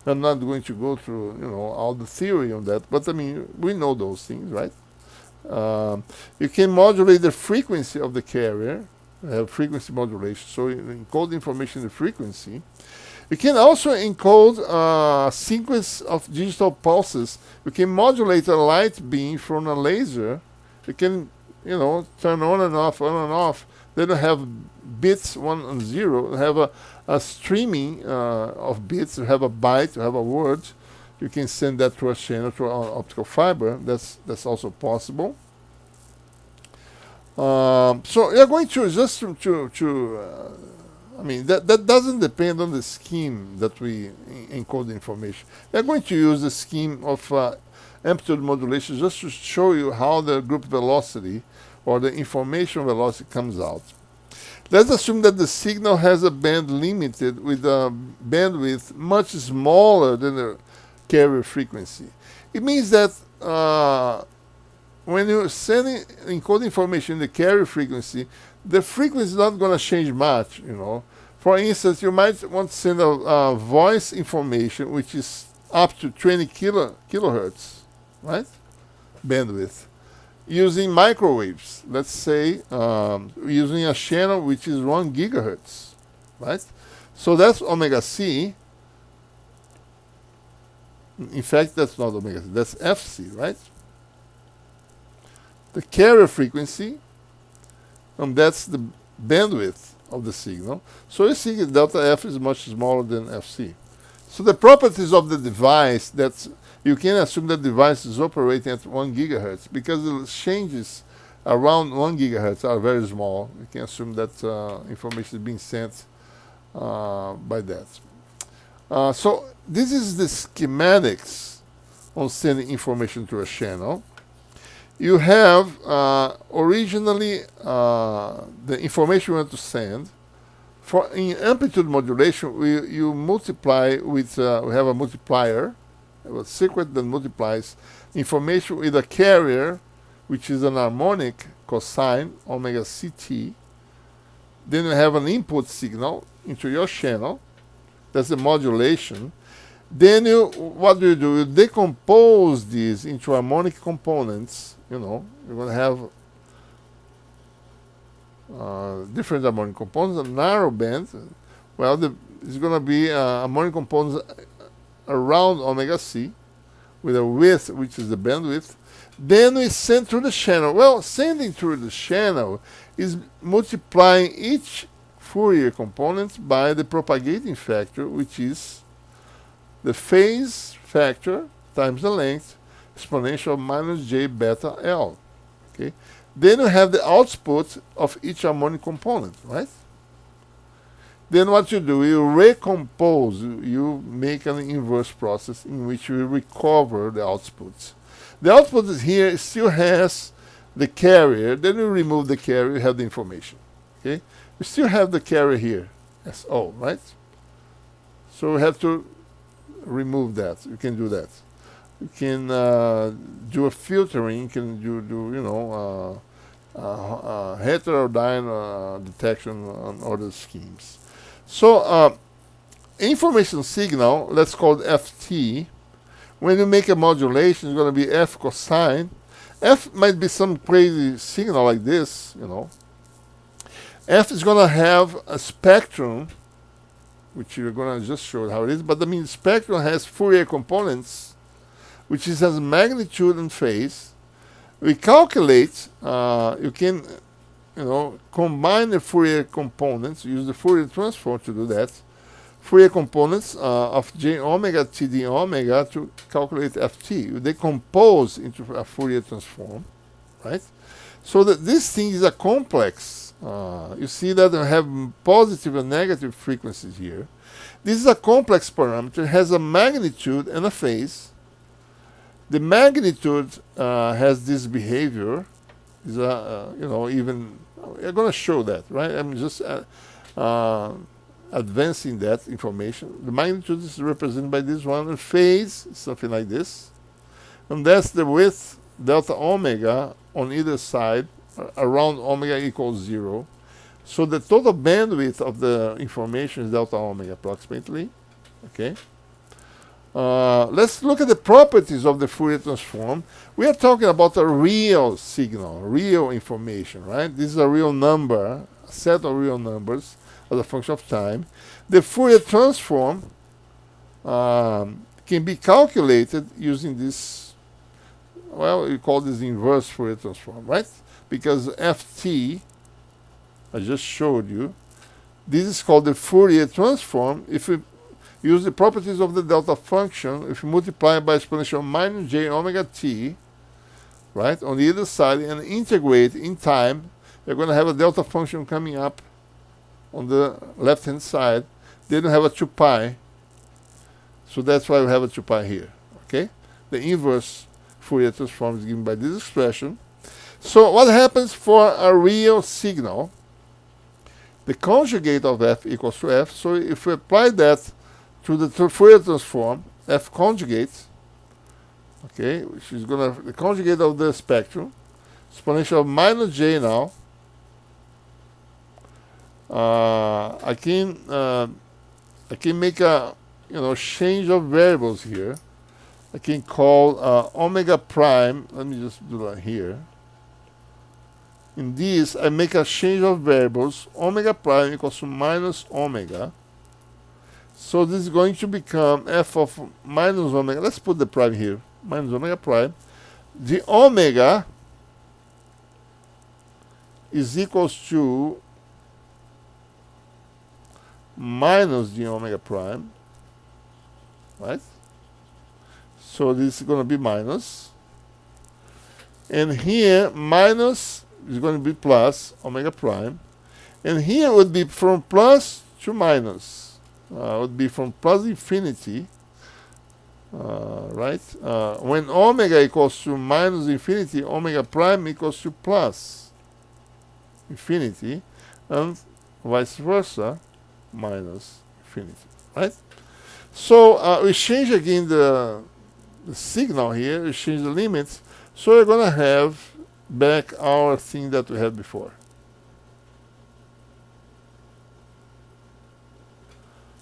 I'm not going to go through all the theory on that, but I mean we know those things, right? You can modulate the frequency of the carrier. We have frequency modulation, so you encode information in the frequency. You can also encode a sequence of digital pulses. You can modulate a light beam from a laser. You can turn on and off. They don't have bits 1 and 0. They have a streaming of bits. You have a byte, you have a word. You can send that to a channel, to an optical fiber. That's also possible. So you're going to just I mean, that doesn't depend on the scheme that we encode the information. We're going to use the scheme of amplitude modulation just to show you how the group velocity or the information velocity comes out. Let's assume that the signal has a band limited with a bandwidth much smaller than the carrier frequency. It means that when you encode information in the carrier frequency, the frequency is not going to change much, For instance, you might want to send a voice information which is up to 20 kilohertz, right? Bandwidth. Using microwaves, let's say, using a channel which is 1 gigahertz, right? So that's omega c. In fact, that's not omega c, that's fc, right? The carrier frequency, and that's the bandwidth of the signal. So you see that delta f is much smaller than fc. So the properties of the device, you can assume that the device is operating at 1 gigahertz because the changes around 1 gigahertz are very small. You can assume that information is being sent by that. So this is the schematics on sending information to a channel. You have originally the information you want to send. In amplitude modulation, you multiply with, we have a multiplier, a circuit that multiplies information with a carrier, which is an harmonic cosine, omega ct. Then you have an input signal into your channel. That's the modulation. Then what do? You decompose these into harmonic components. You're going to have different harmonic components. A narrow band, it's going to be harmonic components around omega c with a width, which is the bandwidth. Then we send through the channel. Well, sending through the channel is multiplying each Fourier component by the propagating factor, which is the phase factor times the length exponential minus j beta L. Okay. Then you have the output of each harmonic component, right? Then what you do, you recompose, you make an inverse process in which you recover the outputs. The output is here, it still has the carrier, then you remove the carrier, you have the information. Okay? You still have the carrier here, SO, right? So we have to remove that. You can do that. You can do a filtering, you can do heterodyne detection on other schemes. So information signal, let's call it ft. When you make a modulation, it's going to be f cosine. F might be some crazy signal like this, F is going to have a spectrum, which you're going to just show how it is, but the spectrum has Fourier components, which has magnitude and phase. We calculate, you can, combine the Fourier components, use the Fourier transform to do that. Fourier components of j omega td omega to calculate ft. You decompose into a Fourier transform, right? So that this thing is a complex. You see that I have positive and negative frequencies here. This is a complex parameter. It has a magnitude and a phase. The magnitude has this behavior. Is even I'm going to show that, right? I'm just advancing that information. The magnitude is represented by this one. The phase is something like this, and that's the width delta omega on either side around omega equals 0. So the total bandwidth of the information is delta omega approximately. Okay. Let's look at the properties of the Fourier transform. We are talking about a real signal, real information, right? This is a real number, a set of real numbers as a function of time. The Fourier transform can be calculated using this well, we call this inverse Fourier transform, right? Because ft, I just showed you, this is called the Fourier transform. If we use the properties of the delta function, if we multiply by exponential minus j omega t, right, on the other side, and integrate in time, you're going to have a delta function coming up on the left-hand side. They don't have a 2 pi, so that's why we have a 2 pi here, okay? The inverse Fourier transform is given by this expression. So what happens for a real signal? The conjugate of f equals to f. So if we apply that to the Fourier transform, f conjugate, okay, which is going to the conjugate of the spectrum, exponential of minus j now. I can make a change of variables here. I can call omega prime. Let me just do that here. In this, I make a change of variables. Omega prime equals to minus omega. So this is going to become f of minus omega. Let's put the prime here. Minus omega prime. The omega is equals to minus the omega prime, right? So this is going to be minus. And here, minus is going to be plus omega prime. And here would be from plus to minus. Would be from plus infinity, right? When omega equals to minus infinity, omega prime equals to plus infinity, and vice versa, minus infinity, right? So we change again the signal here, we change the limits, so we're going to have back our thing that we had before.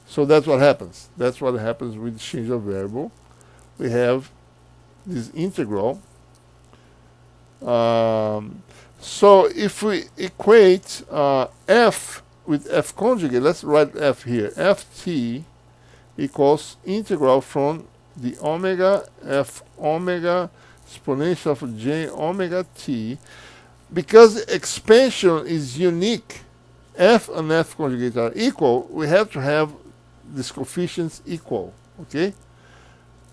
So that's what happens. That's what happens with change of variable. We have this integral. So if we equate f with f conjugate, let's write f here. Ft equals integral from the omega f omega exponential of j omega t. Because expansion is unique, f and f conjugate are equal, we have to have these coefficients equal, okay?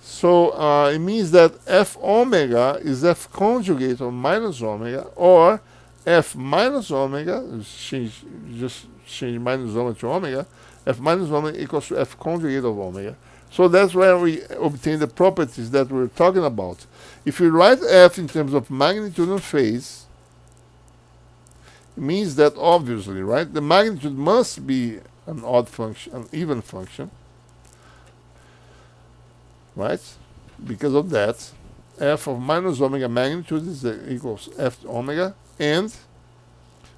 So it means that f omega is f conjugate of minus omega, or f minus omega, just change minus omega to omega, f minus omega equals to f conjugate of omega. So that's where we obtain the properties that we're talking about. If we write f in terms of magnitude and phase, it means that obviously, right, the magnitude must be an odd function, an even function, right? Because of that, f of minus omega magnitude is equals f omega, and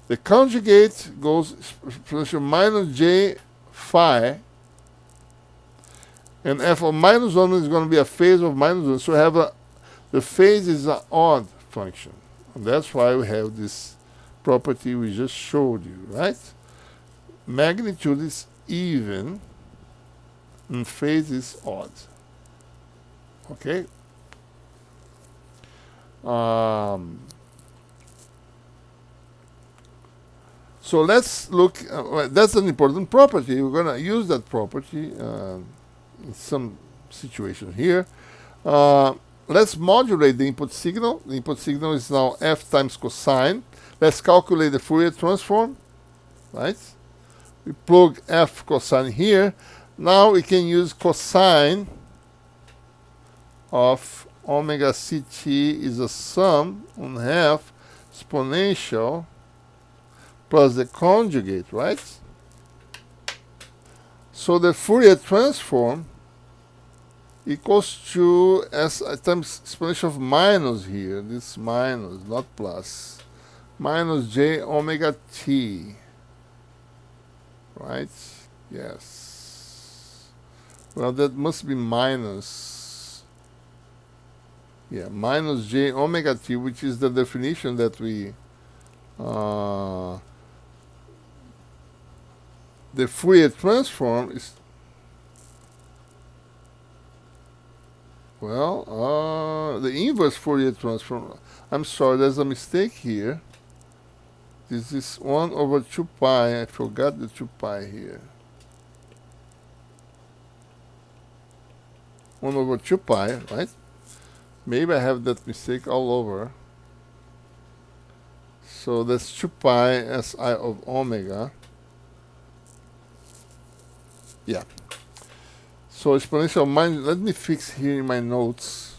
the conjugate goes exponential minus j phi, and f of minus omega is going to be a phase of minus omega. So we have the phase is an odd function, and that's why we have this property we just showed you, right? Magnitude is even and phase is odd. Okay? So let's look, that's an important property. We're going to use that property in some situation here. Let's modulate the input signal. The input signal is now f times cosine. Let's calculate the Fourier transform, right? We plug f cosine here. Now we can use cosine of omega ct is a sum on half exponential plus the conjugate, right? So the Fourier transform equals to s times exponential of minus here, this minus, not plus, minus j omega t, right? Yes. Well, that must be minus, yeah, minus j omega t, which is the definition that we, the Fourier transform is Well, the inverse Fourier transform. I'm sorry, there's a mistake here. This is 1 over 2 pi. I forgot the 2 pi here. 1 over 2 pi, right? Maybe I have that mistake all over. So that's 2 pi Si of omega. Yeah. So exponential minus, let me fix here in my notes,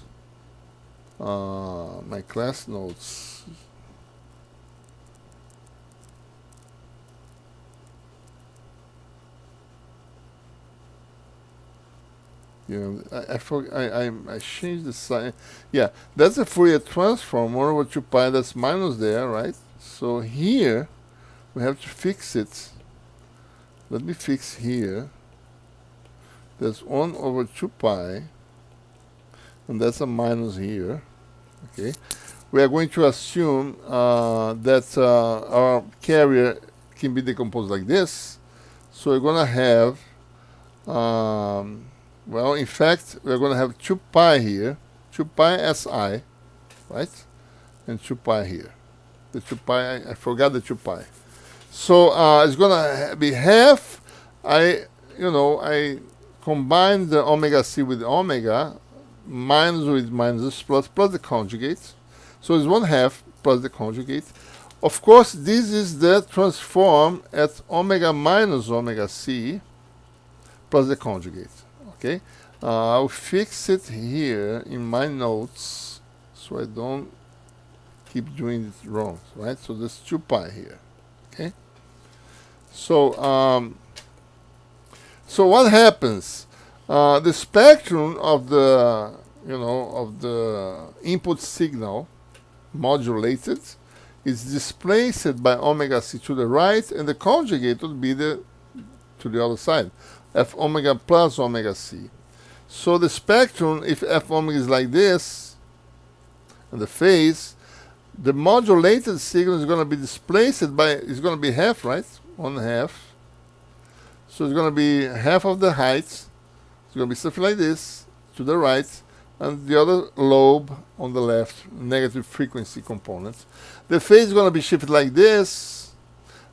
my class notes. You know, I changed the sign. Yeah, that's a Fourier transform, 1 over 2 pi, that's minus there, right? So here, we have to fix it. Let me fix here. That's 1 over 2 pi, and that's a minus here, okay? We are going to assume that our carrier can be decomposed like this. So we're going to have, well, in fact, we're going to have 2 pi here, 2 pi Si, right? And 2 pi here. The 2 pi, I forgot the 2 pi. So it's going to be half. I combine the omega c with omega, minus with minus, plus the conjugate. So it's 1/2 plus the conjugate. Of course, this is the transform at omega minus omega c plus the conjugate. Okay, I'll fix it here in my notes so I don't keep doing it wrong, right? So there's 2 pi here. Okay, so so what happens? The spectrum of the input signal modulated is displaced by omega c to the right, and the conjugate would be to the other side, f omega plus omega c. So the spectrum, if f omega is like this, and the phase, the modulated signal is going to be displaced by, it's going to be half, right? 1/2. So it's going to be half of the height. It's going to be something like this to the right, and the other lobe on the left, negative frequency component. The phase is going to be shifted like this,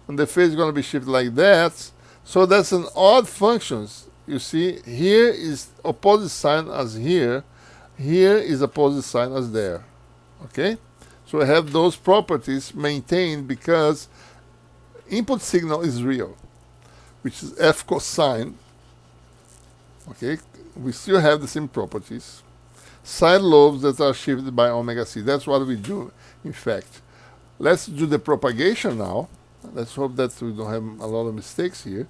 and the phase is going to be shifted like that. So that's an odd function. You see, here is opposite sign as here. Here is opposite sign as there. Okay? So I have those properties maintained because input signal is real, which is f cosine. Okay, we still have the same properties. Side lobes that are shifted by omega c. That's what we do, in fact. Let's do the propagation now. Let's hope that we don't have a lot of mistakes here.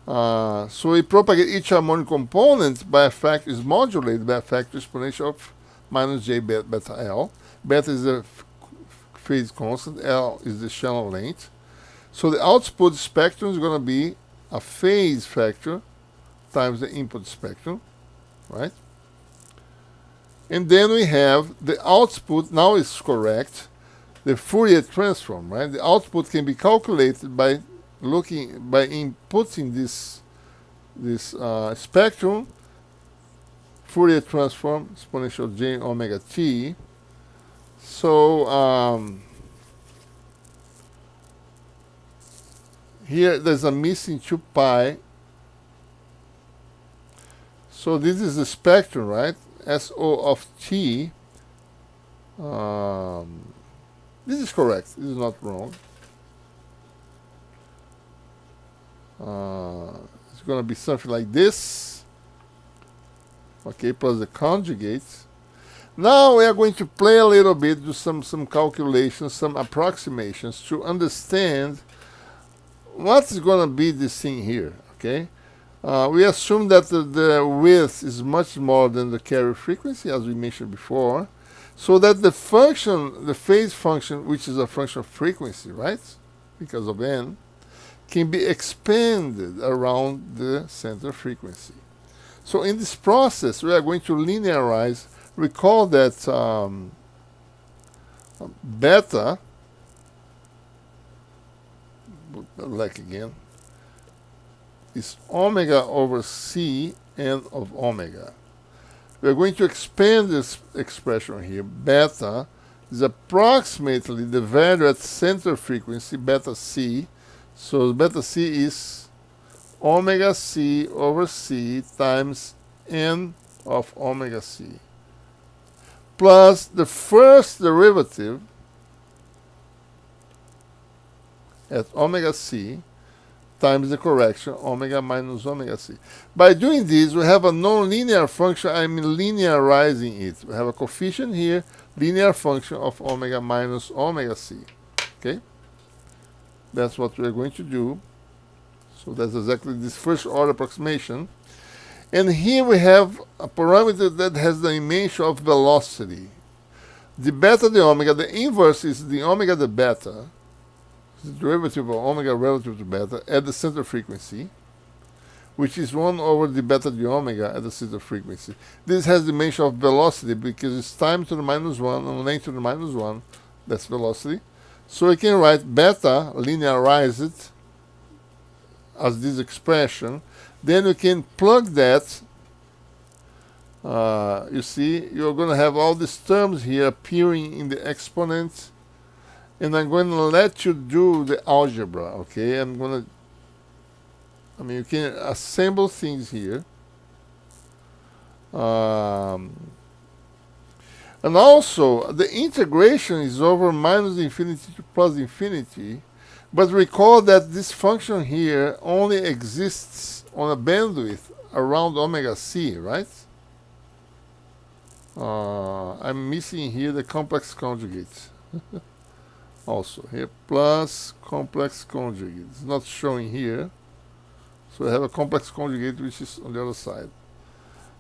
So we propagate each harmonic component by a factor, is modulated by a factor exponential of minus j beta L. Beta is the phase constant, L is the channel length. So the output spectrum is going to be a phase factor times the input spectrum, right? And then we have the output, now it's correct, the Fourier transform, right? The output can be calculated by inputting this spectrum, Fourier transform, exponential j omega t. So here there's a missing 2 pi. So this is the spectrum, right? SO of t. This is correct. This is not wrong. It's going to be something like this. Okay, plus the conjugate. Now we are going to play a little bit, do some calculations, some approximations to understand what's going to be this thing here. Okay. We assume that the width is much more than the carrier frequency, as we mentioned before, so that the function, the phase function, which is a function of frequency, right, because of n, can be expanded around the center frequency. So in this process, we are going to linearize. Recall that beta, like again, is omega over c n of omega. we're going to expand this expression here. Beta is approximately the value at center frequency, beta c. So beta c is omega c over c times n of omega c, plus the first derivative at omega c times the correction omega minus omega c. By doing this, we have a non-linear function. I'm linearizing it. We have a coefficient here, linear function of omega minus omega c. Okay? That's what we're going to do. So that's exactly this first order approximation. And here we have a parameter that has the dimension of velocity. The beta, the omega, the inverse is the omega, the beta, the derivative of omega relative to beta at the center frequency, which is 1 over the beta the omega at the center frequency. This has the dimension of velocity because it's time to the minus 1 and length to the minus 1. That's velocity. So we can write beta, linearize it as this expression. Then we can plug that. You see, you're going to have all these terms here appearing in the exponent. And I'm going to let you do the algebra, okay? You can assemble things here. And also, the integration is over minus infinity to plus infinity. But recall that this function here only exists on a bandwidth around omega c, right? I'm missing here the complex conjugate. Also here, plus complex conjugate. It's not showing here. So I have a complex conjugate which is on the other side.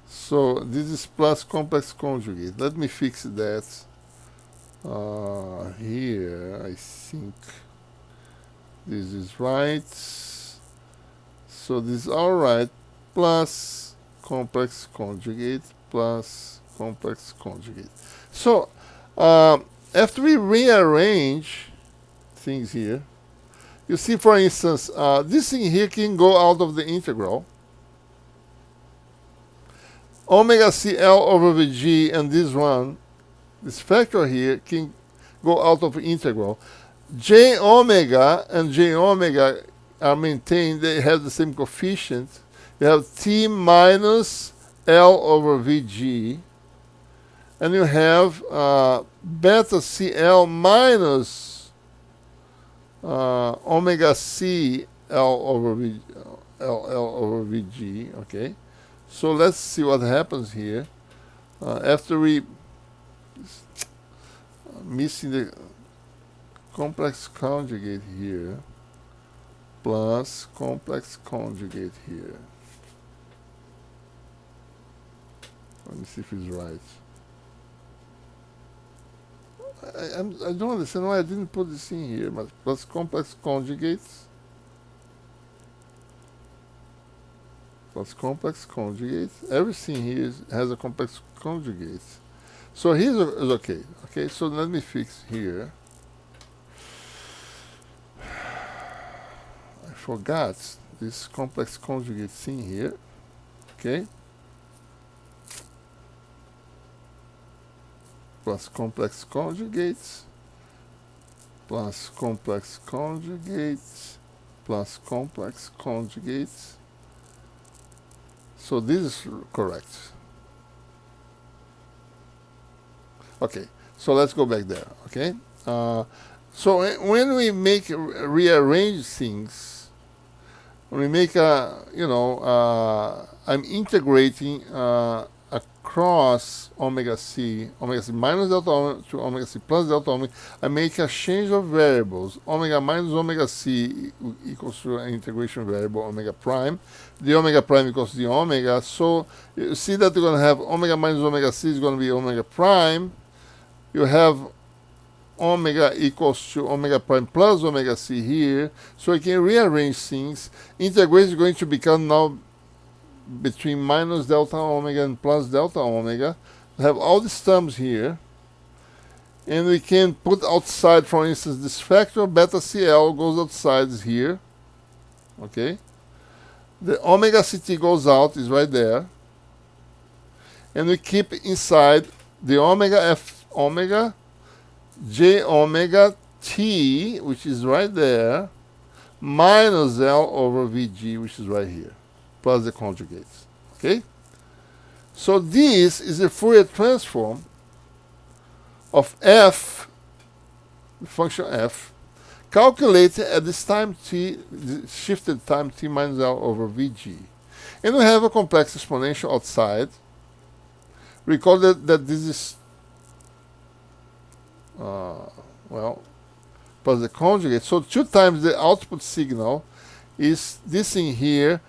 So this is plus complex conjugate. Let me fix that. Here, I think this is right. So this is all right. Plus complex conjugate, plus complex conjugate. So after we rearrange things here, you see, for instance, this thing here can go out of the integral. Omega CL over Vg and this one, this factor here, can go out of the integral. J omega and J omega are maintained. They have the same coefficient. You have T minus L over Vg. And you have beta CL minus omega C L over Vg, okay? So let's see what happens here. After we missing the complex conjugate here, plus complex conjugate here. Let me see if it's right. I don't understand why I didn't put this in here, but plus complex conjugates. Plus complex conjugates. Everything here has a complex conjugate. So here is okay. Okay, so let me fix here. I forgot this complex conjugate thing here. Okay. Plus complex conjugates, plus complex conjugates, plus complex conjugates. So this is correct. Okay, so let's go back there, okay? So when we rearrange things, when we make I'm integrating across omega c minus delta omega to omega c plus delta omega, I make a change of variables. Omega minus omega c equals to an integration variable omega prime. The omega prime equals the omega. So you see that you're going to have omega minus omega c is going to be omega prime. You have omega equals to omega prime plus omega c here. So I can rearrange things. Integration is going to become now between minus delta omega and plus delta omega. We have all these terms here. And we can put outside, for instance, this factor beta CL goes outside here. Okay. The omega CT goes out, is right there. and we keep inside the omega f omega j omega t, which is right there, minus L over Vg, which is right here, plus the conjugates. Okay? So this is a Fourier transform of f, the function f, calculated at this time t, shifted time t minus L over Vg. And we have a complex exponential outside. Recall that this is, well, plus the conjugate. So 2 times the output signal is this thing here,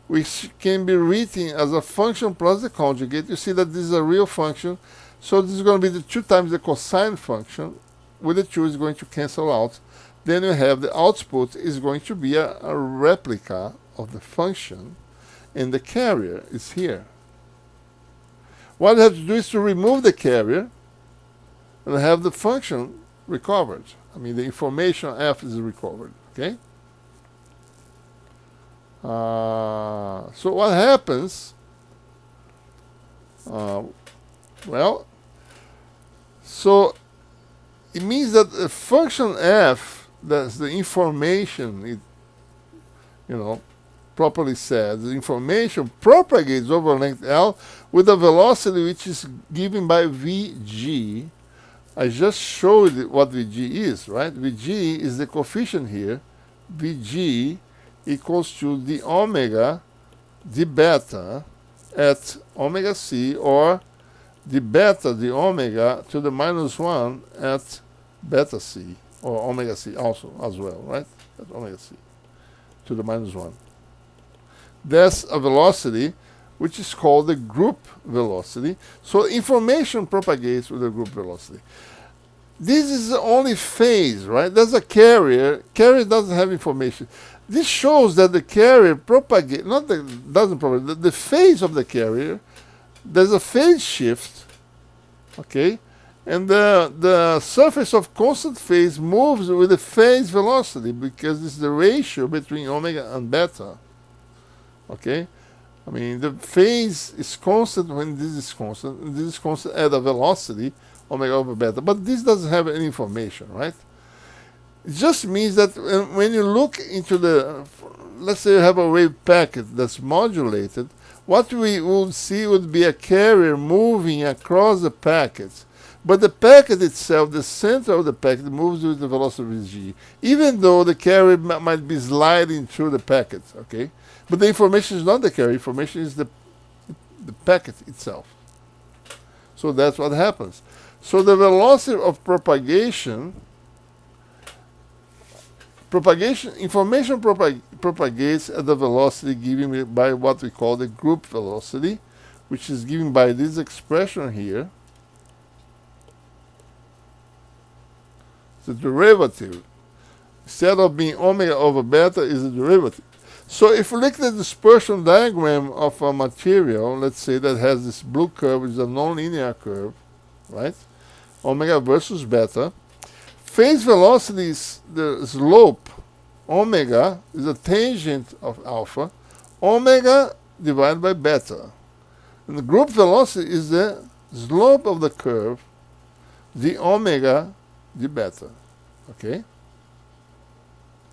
which can be written as a function plus the conjugate. You see that this is a real function. So this is going to be the 2 times the cosine function, with the 2 is going to cancel out. Then you have the output is going to be a replica of the function, and the carrier is here. What you have to do is to remove the carrier and have the function recovered. I mean, the information f is recovered, okay? So what happens, well, so it means that the function f, that's the information, it, you know, properly said, the information propagates over length L with a velocity which is given by Vg. I just showed what Vg is, right? Vg is the coefficient here. Vg equals to the omega, the beta at omega c, or the beta, the omega, to the minus 1 at beta c, or omega c also, as well, right? At omega c, to the minus 1. That's a velocity which is called the group velocity. So information propagates with the group velocity. This is the only phase, right? There's a carrier. Carrier doesn't have information. This shows that the carrier propagates, not the, doesn't propagate, the phase of the carrier, there's a phase shift, okay? And the surface of constant phase moves with the phase velocity because it's the ratio between omega and beta. Okay, I mean the phase is constant when this is constant, and this is constant at a velocity omega over beta. But this doesn't have any information, right? It just means that when you look into the, let's say you have a wave packet that's modulated, what we would see would be a carrier moving across the packet. But the packet itself, the center of the packet, moves with the velocity of g, even though the carrier might be sliding through the packet, okay? But the information is not the carrier, information is the packet itself. So that's what happens. So the velocity of propagation, information propagates at the velocity given by what we call the group velocity, which is given by this expression here. The derivative, instead of being omega over beta, is the derivative. So if we look at the dispersion diagram of a material, let's say that has this blue curve, which is a nonlinear curve, right? Omega versus beta. Phase velocity is the slope. Omega is a tangent of alpha. Omega divided by beta. And the group velocity is the slope of the curve, the omega, the beta. Okay?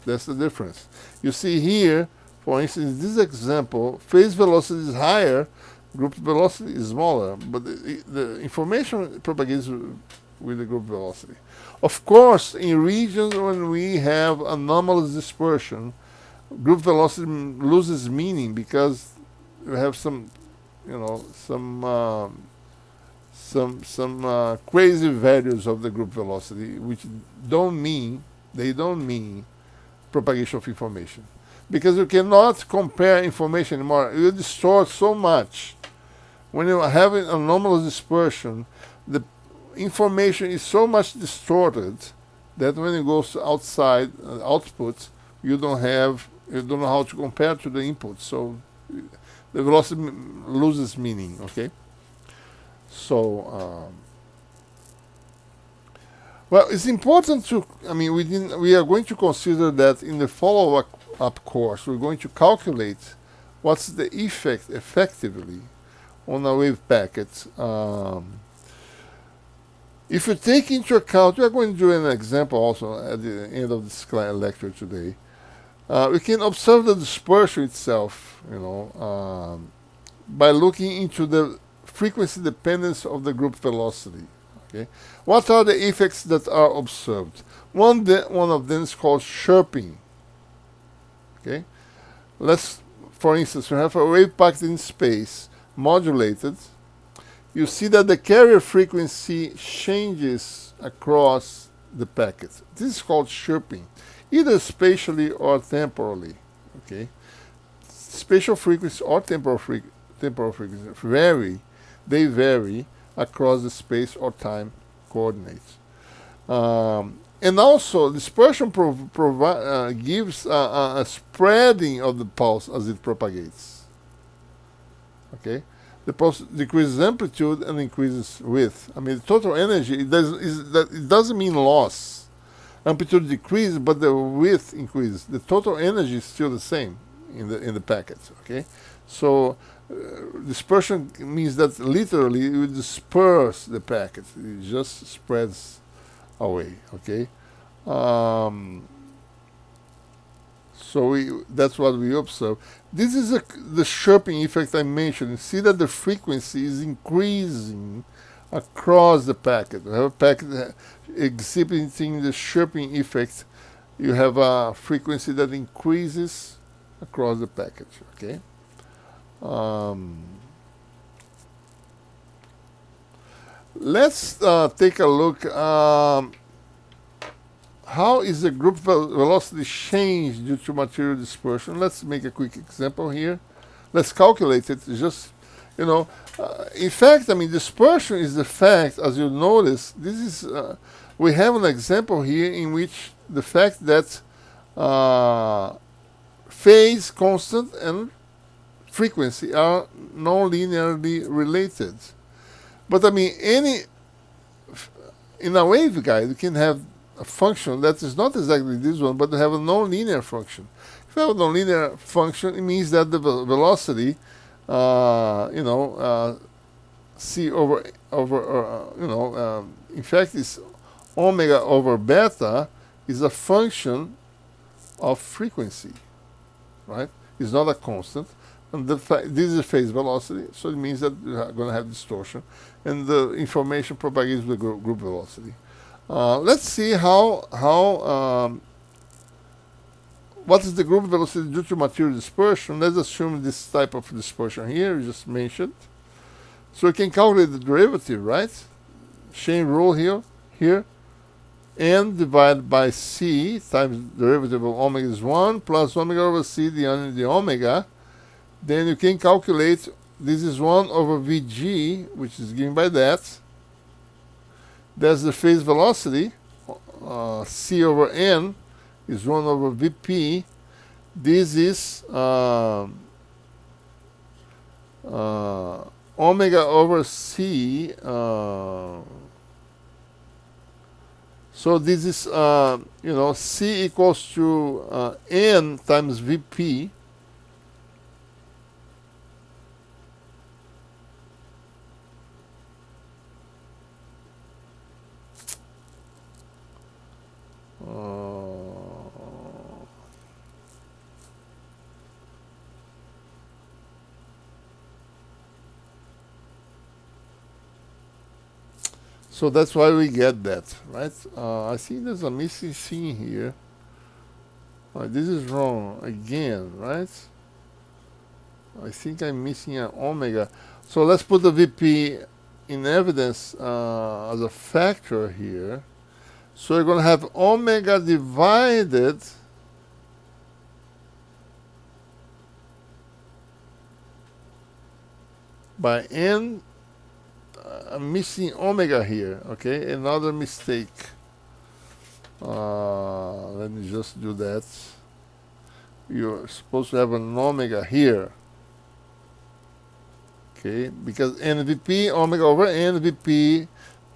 That's the difference. You see here, for instance, in this example, phase velocity is higher, group velocity is smaller, but the information propagates with the group velocity. Of course, in regions when we have anomalous dispersion, group velocity loses meaning because we have some, you know, some crazy values of the group velocity, which don't mean propagation of information. Because you cannot compare information anymore. You distort so much. When you are having anomalous dispersion, the information is so much distorted that when it goes outside output, you don't know how to compare to the input. So the velocity loses meaning. Okay. So well, it's important to. I mean, we are going to consider that in the follow-up course. We're going to calculate what's the effect effectively on a wave packet. If you take into account, we are going to do an example also at the end of this lecture today. We can observe the dispersion itself, by looking into the frequency dependence of the group velocity. Okay, what are the effects that are observed? One of them is called chirping. Okay, for instance, we have a wave packet in space modulated. You see that the carrier frequency changes across the packet. This is called chirping, either spatially or temporally. Okay, spatial frequency or temporal frequency vary across the space or time coordinates. And also, dispersion gives a spreading of the pulse as it propagates. Okay. The pulse decreases amplitude and increases width. I mean, the total energy, it doesn't mean loss. Amplitude decreases, but the width increases. The total energy is still the same in the packets. Okay, so dispersion means that literally you disperse the packet. It just spreads away. Okay, so that's what we observe. This is the chirping effect I mentioned. You see that the frequency is increasing across the packet. We have a packet exhibiting the chirping effect. You have a frequency that increases across the packet. Okay. Let's take a look. How is the group velocity changed due to material dispersion? Let's make a quick example here. Let's calculate it. Just, in fact, I mean, dispersion is the fact, as you notice, this is, we have an example here in which the fact that phase constant and frequency are non-linearly related. But I mean, in a waveguide, you can have a function that is not exactly this one, but have a non-linear function. If you have a non-linear function, it means that the velocity, c over in fact, is omega over beta is a function of frequency, right? It's not a constant. And this is phase velocity, so it means that you're going to have distortion, and the information propagates with the group velocity. Let's see what is the group velocity due to material dispersion. Let's assume this type of dispersion here, we just mentioned. So we can calculate the derivative, right? Chain rule here. N divided by C times the derivative of omega is 1 plus omega over C, the omega. Then you can calculate, this is 1 over Vg, which is given by that. That's the phase velocity. C over N is 1 over Vp. This is omega over C. So this is, C equals to N times Vp. So that's why we get that, right? I think there's a missing thing here. This is wrong again, right? I think I'm missing an omega. So let's put the Vp in evidence as a factor here. So we're going to have omega divided by N. I'm missing omega here, okay? Another mistake. Let me just do that. You're supposed to have an omega here. Okay, because NVP, omega over NVP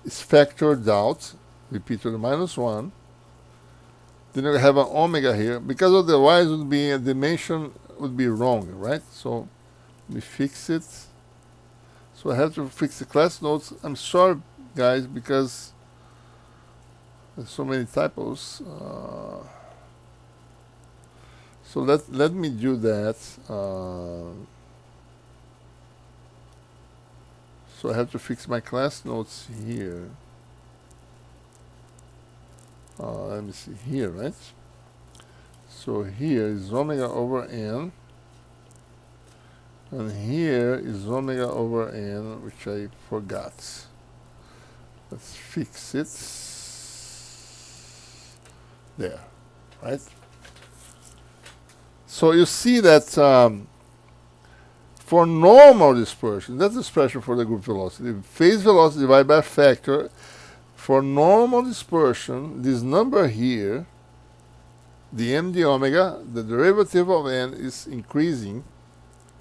is factored out. Vp to the minus 1. Then you have an omega here. Because otherwise would be a dimension would be wrong, right? So let me fix it. So I have to fix the class notes. I'm sorry, guys, because there's so many typos. So let me do that. So I have to fix my class notes here. Let me see here, right? So here is omega over n, and here is omega over n, which I forgot. Let's fix it. There, right? So you see that for normal dispersion, that's the expression for the group velocity. Phase velocity divided by a factor. For normal dispersion, this number here, the md omega, the derivative of n is increasing.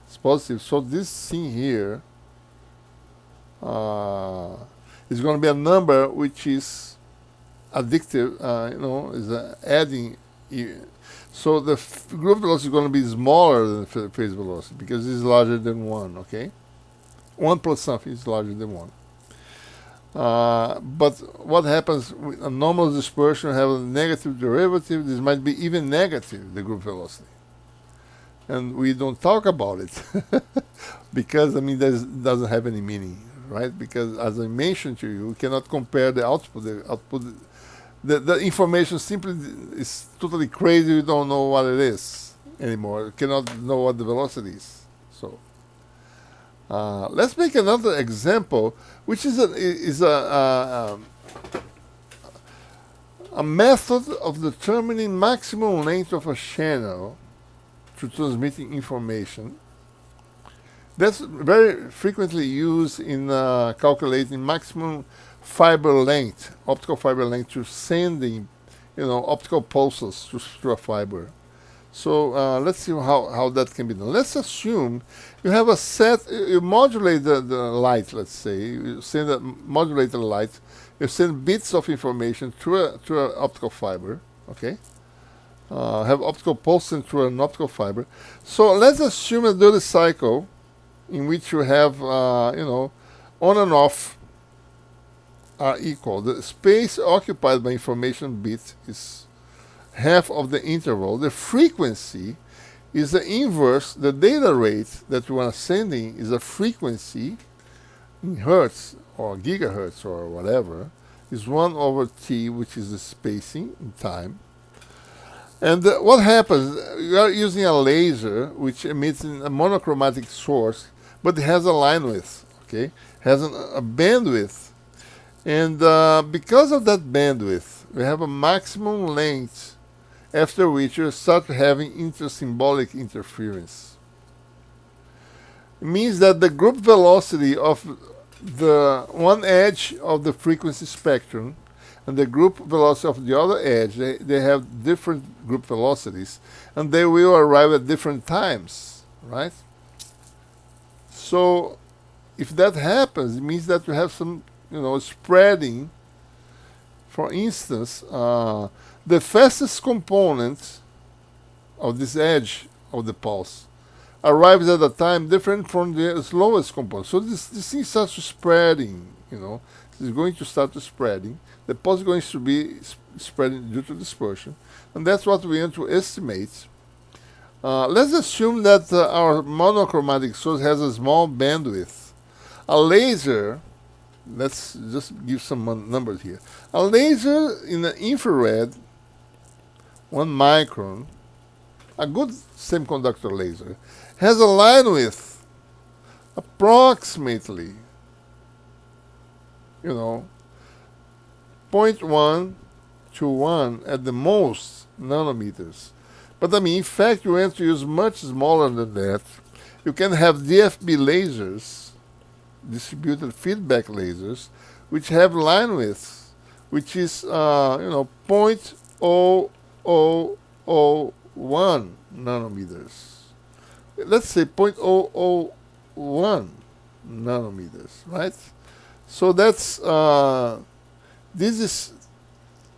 It's positive. So this thing here is going to be a number which is additive, is adding. So the group velocity is going to be smaller than the phase velocity because it's larger than 1, okay? 1 plus something is larger than 1. But what happens with a normal dispersion have a negative derivative? This might be even negative, the group velocity. And we don't talk about it because, I mean, that doesn't have any meaning, right? Because as I mentioned to you, we cannot compare the output. The information simply is totally crazy. We don't know what it is anymore. We cannot know what the velocity is. So let's make another example, which is a method of determining maximum length of a channel to transmitting information. That's very frequently used in calculating maximum fiber length, optical fiber length, to sending, optical pulses through a fiber. So let's see how that can be done. Let's assume you have a set, you modulate the light, let's say, you modulate the light, you send bits of information through an optical fiber, okay? Have optical pulsing through an optical fiber. So let's assume a duty cycle in which you have, on and off are equal. The space occupied by information bit is half of the interval. The frequency is the inverse. The data rate that you are sending is a frequency in hertz or gigahertz or whatever, is 1 over t, which is the spacing in time. And what happens, you are using a laser which emits in a monochromatic source, but it has a line width, okay? Has a bandwidth. And because of that bandwidth, we have a maximum length after which you start having intersymbolic interference. It means that the group velocity of the one edge of the frequency spectrum and the group velocity of the other edge, they have different group velocities, and they will arrive at different times, right? So if that happens, it means that you have some, spreading. For instance, the fastest component of this edge of the pulse arrives at a time different from the slowest component. So this thing starts to spreading, it's going to start to spreading. The pulse is going to be spreading due to dispersion. And that's what we want to estimate. Let's assume that our monochromatic source has a small bandwidth. A laser, let's just give some numbers here. A laser in the infrared, 1 micron, a good semiconductor laser, has a line width approximately, 0.1 to 1 at the most nanometers. But in fact, you want to use much smaller than that. You can have DFB lasers, distributed feedback lasers, which have line widths, which is, 0.0001 nanometers. Let's say 0.001 nanometers, right? So that's, this is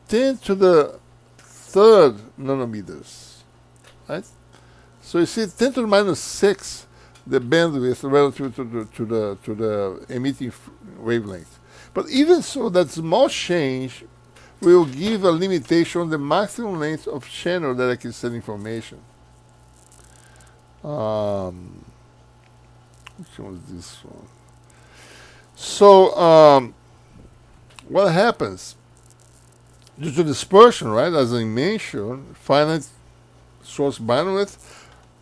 10 to the third nanometers, right? So you see 10 to the minus 6 the bandwidth relative to the emitting wavelength. But even so, that small change will give a limitation on the maximum length of channel that I can send information. Which one is this one? So what happens? Due to dispersion, right, as I mentioned, finite source bandwidth,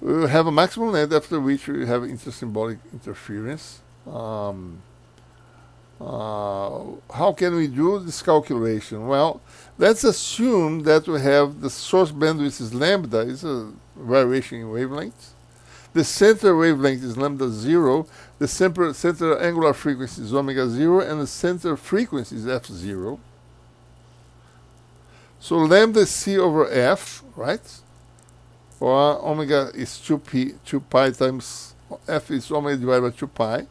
we will have a maximum length after which we have intersymbolic interference. How can we do this calculation? Well, let's assume that we have the source bandwidth is lambda, is a variation in wavelength. The center wavelength is lambda 0, the center angular frequency is omega 0, and the center frequency is f0. So lambda is c over f, right? Or omega is 2 pi times f is omega divided by 2 pi.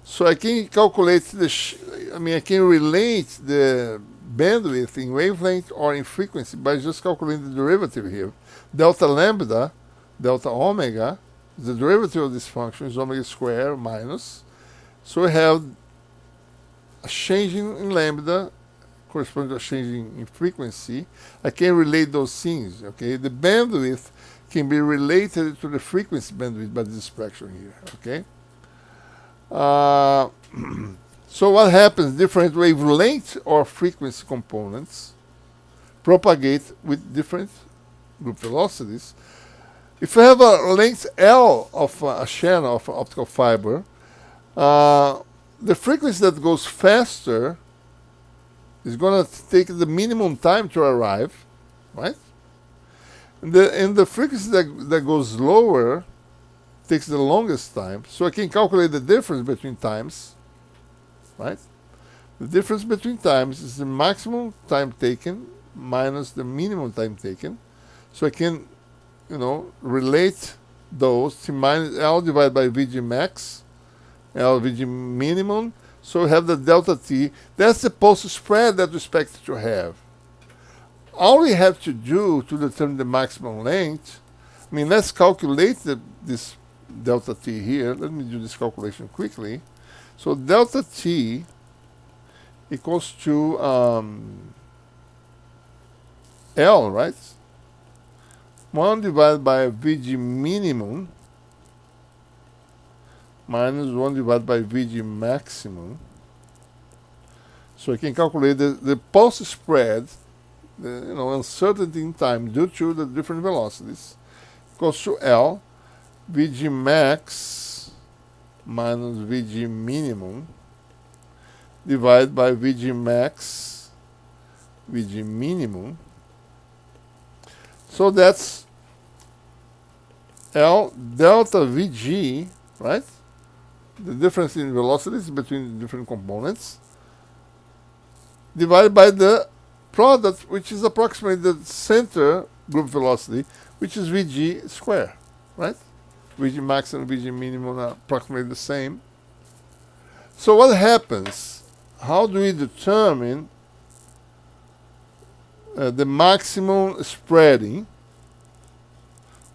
So I can calculate I can relate the bandwidth in wavelength or in frequency by just calculating the derivative here. Delta lambda, delta omega, the derivative of this function is omega squared minus. So we have a change in lambda corresponding to a change in frequency. I can relate those things, okay? The bandwidth can be related to the frequency bandwidth by this expression here, okay? So what happens? Different wavelength or frequency components propagate with different group velocities. If you have a length L of a channel of an optical fiber, the frequency that goes faster is going to take the minimum time to arrive, right? And the frequency that goes lower takes the longest time. So I can calculate the difference between times, right? The difference between times is the maximum time taken minus the minimum time taken. So I can, relate those to minus L divided by Vg max, L Vg minimum. So we have the delta T. That's the pulse spread that we expect to have. All we have to do to determine the maximum length, let's calculate this delta T here. Let me do this calculation quickly. So delta T equals to L, right? 1 divided by Vg minimum minus 1 divided by Vg maximum. So I can calculate the pulse spread, the uncertainty in time due to the different velocities, equals to L Vg max minus Vg minimum divided by Vg max Vg minimum. So that's L delta Vg, right? The difference in velocities between the different components, divided by the product, which is approximately the center group velocity, which is Vg squared, right? Vg max and Vg minimum are approximately the same. So what happens? How do we determine the maximum spreading?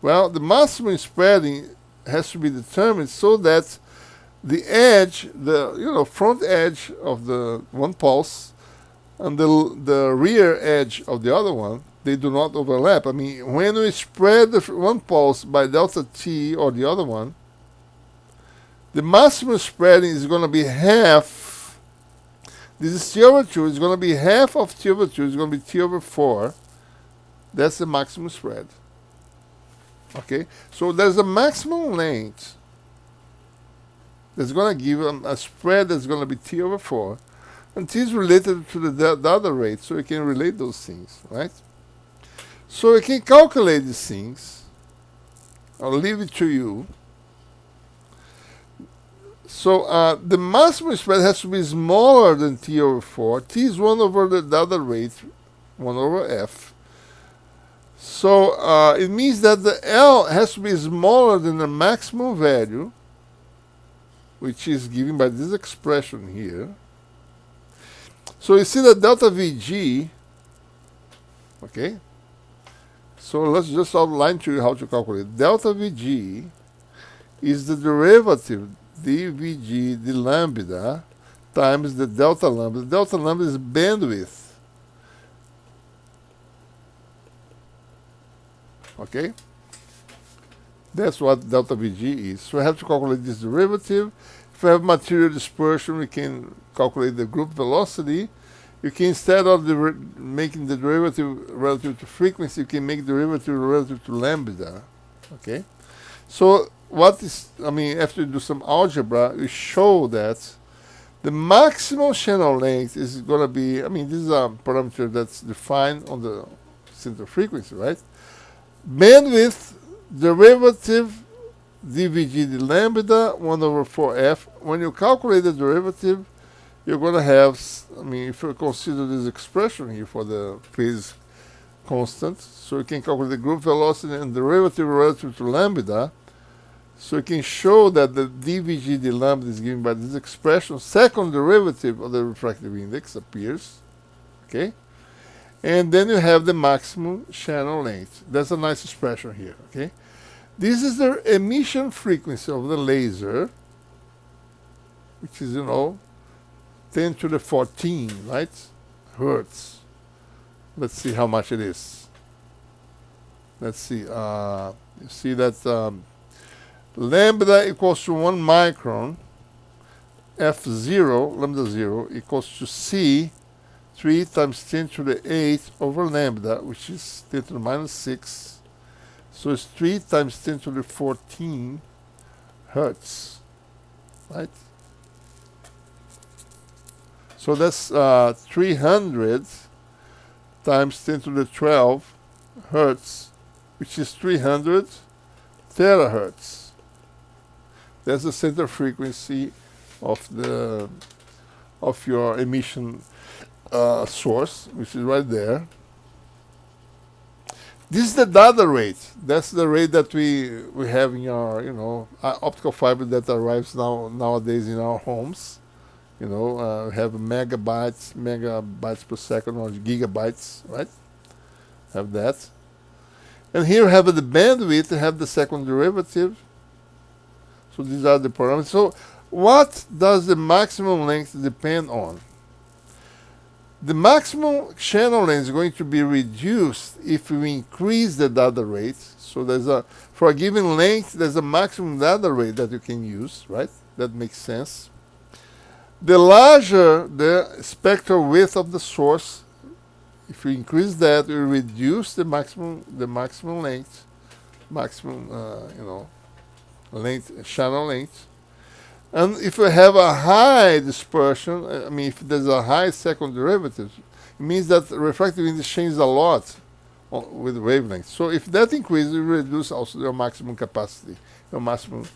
Well, the maximum spreading has to be determined so that the edge, the front edge of the one pulse and the rear edge of the other one, they do not overlap. When we spread the one pulse by delta T or the other one, the maximum spreading is going to be half. This is T over 2. It's going to be half of T over 2. It's going to be T over 4. That's the maximum spread. Okay? So there's a maximum length that's going to give a spread that's going to be T over 4. And T is related to the other rate, so we can relate those things, right? So we can calculate these things. I'll leave it to you. So the maximum spread has to be smaller than T over 4. T is 1 over the other rate, 1 over F. So it means that the L has to be smaller than the maximum value, which is given by this expression here. So you see that delta Vg, okay? So let's just outline to you how to calculate. Delta Vg is the derivative dVg d lambda times the delta lambda. Delta lambda is bandwidth. Okay? That's what delta Vg is. So I have to calculate this derivative. If we have material dispersion, we can calculate the group velocity. You can, instead of making the derivative relative to frequency, you can make the derivative relative to lambda. Okay? So what is, after you do some algebra, you show that the maximum channel length is going to be, this is a parameter that's defined on the center frequency, right? Bandwidth derivative dVg d lambda 1 over 4f. When you calculate the derivative, you're going to have, if you consider this expression here for the phase constant, so you can calculate the group velocity and derivative relative to lambda. So you can show that the dVg d lambda is given by this expression. Second derivative of the refractive index appears. Okay? And then you have the maximum channel length. That's a nice expression here. Okay? This is the emission frequency of the laser, which is, 10 to the 14, right? Hertz. Let's see how much it is. Let's see. You see that lambda equals to 1 micron. F0, lambda 0, equals to C, 3 times 10 to the 8 over lambda, which is 10 to the minus 6. So it's 3 times 10 to the 14 hertz, right? So that's 300 times 10 to the 12 hertz, which is 300 terahertz. That's the center frequency of your emission source, which is right there. This is the data rate. That's the rate that we have in our optical fiber that arrives nowadays in our homes. We have megabytes per second, or gigabytes, right? Have that. And here we have the bandwidth, we have the second derivative. So these are the parameters. So what does the maximum length depend on? The maximum channel length is going to be reduced if we increase the data rate. So for a given length, there's a maximum data rate that you can use, right? That makes sense. The larger the spectral width of the source, if we increase that, we reduce the maximum length, channel length. And if we have a high dispersion, if there's a high second derivative, it means that refractive index changes a lot with wavelength. So if that increases, we reduce also your maximum capacity, your maximum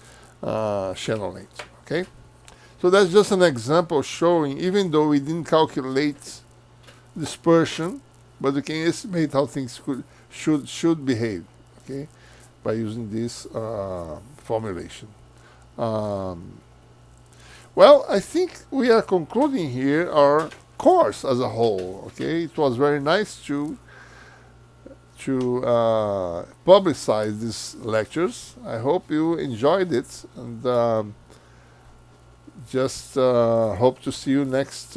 channel length. Okay. So that's just an example showing, even though we didn't calculate dispersion, but we can estimate how things should behave, okay, by using this formulation. Well, I think we are concluding here our course as a whole. Okay, it was very nice to publicize these lectures. I hope you enjoyed it, and just hope to see you next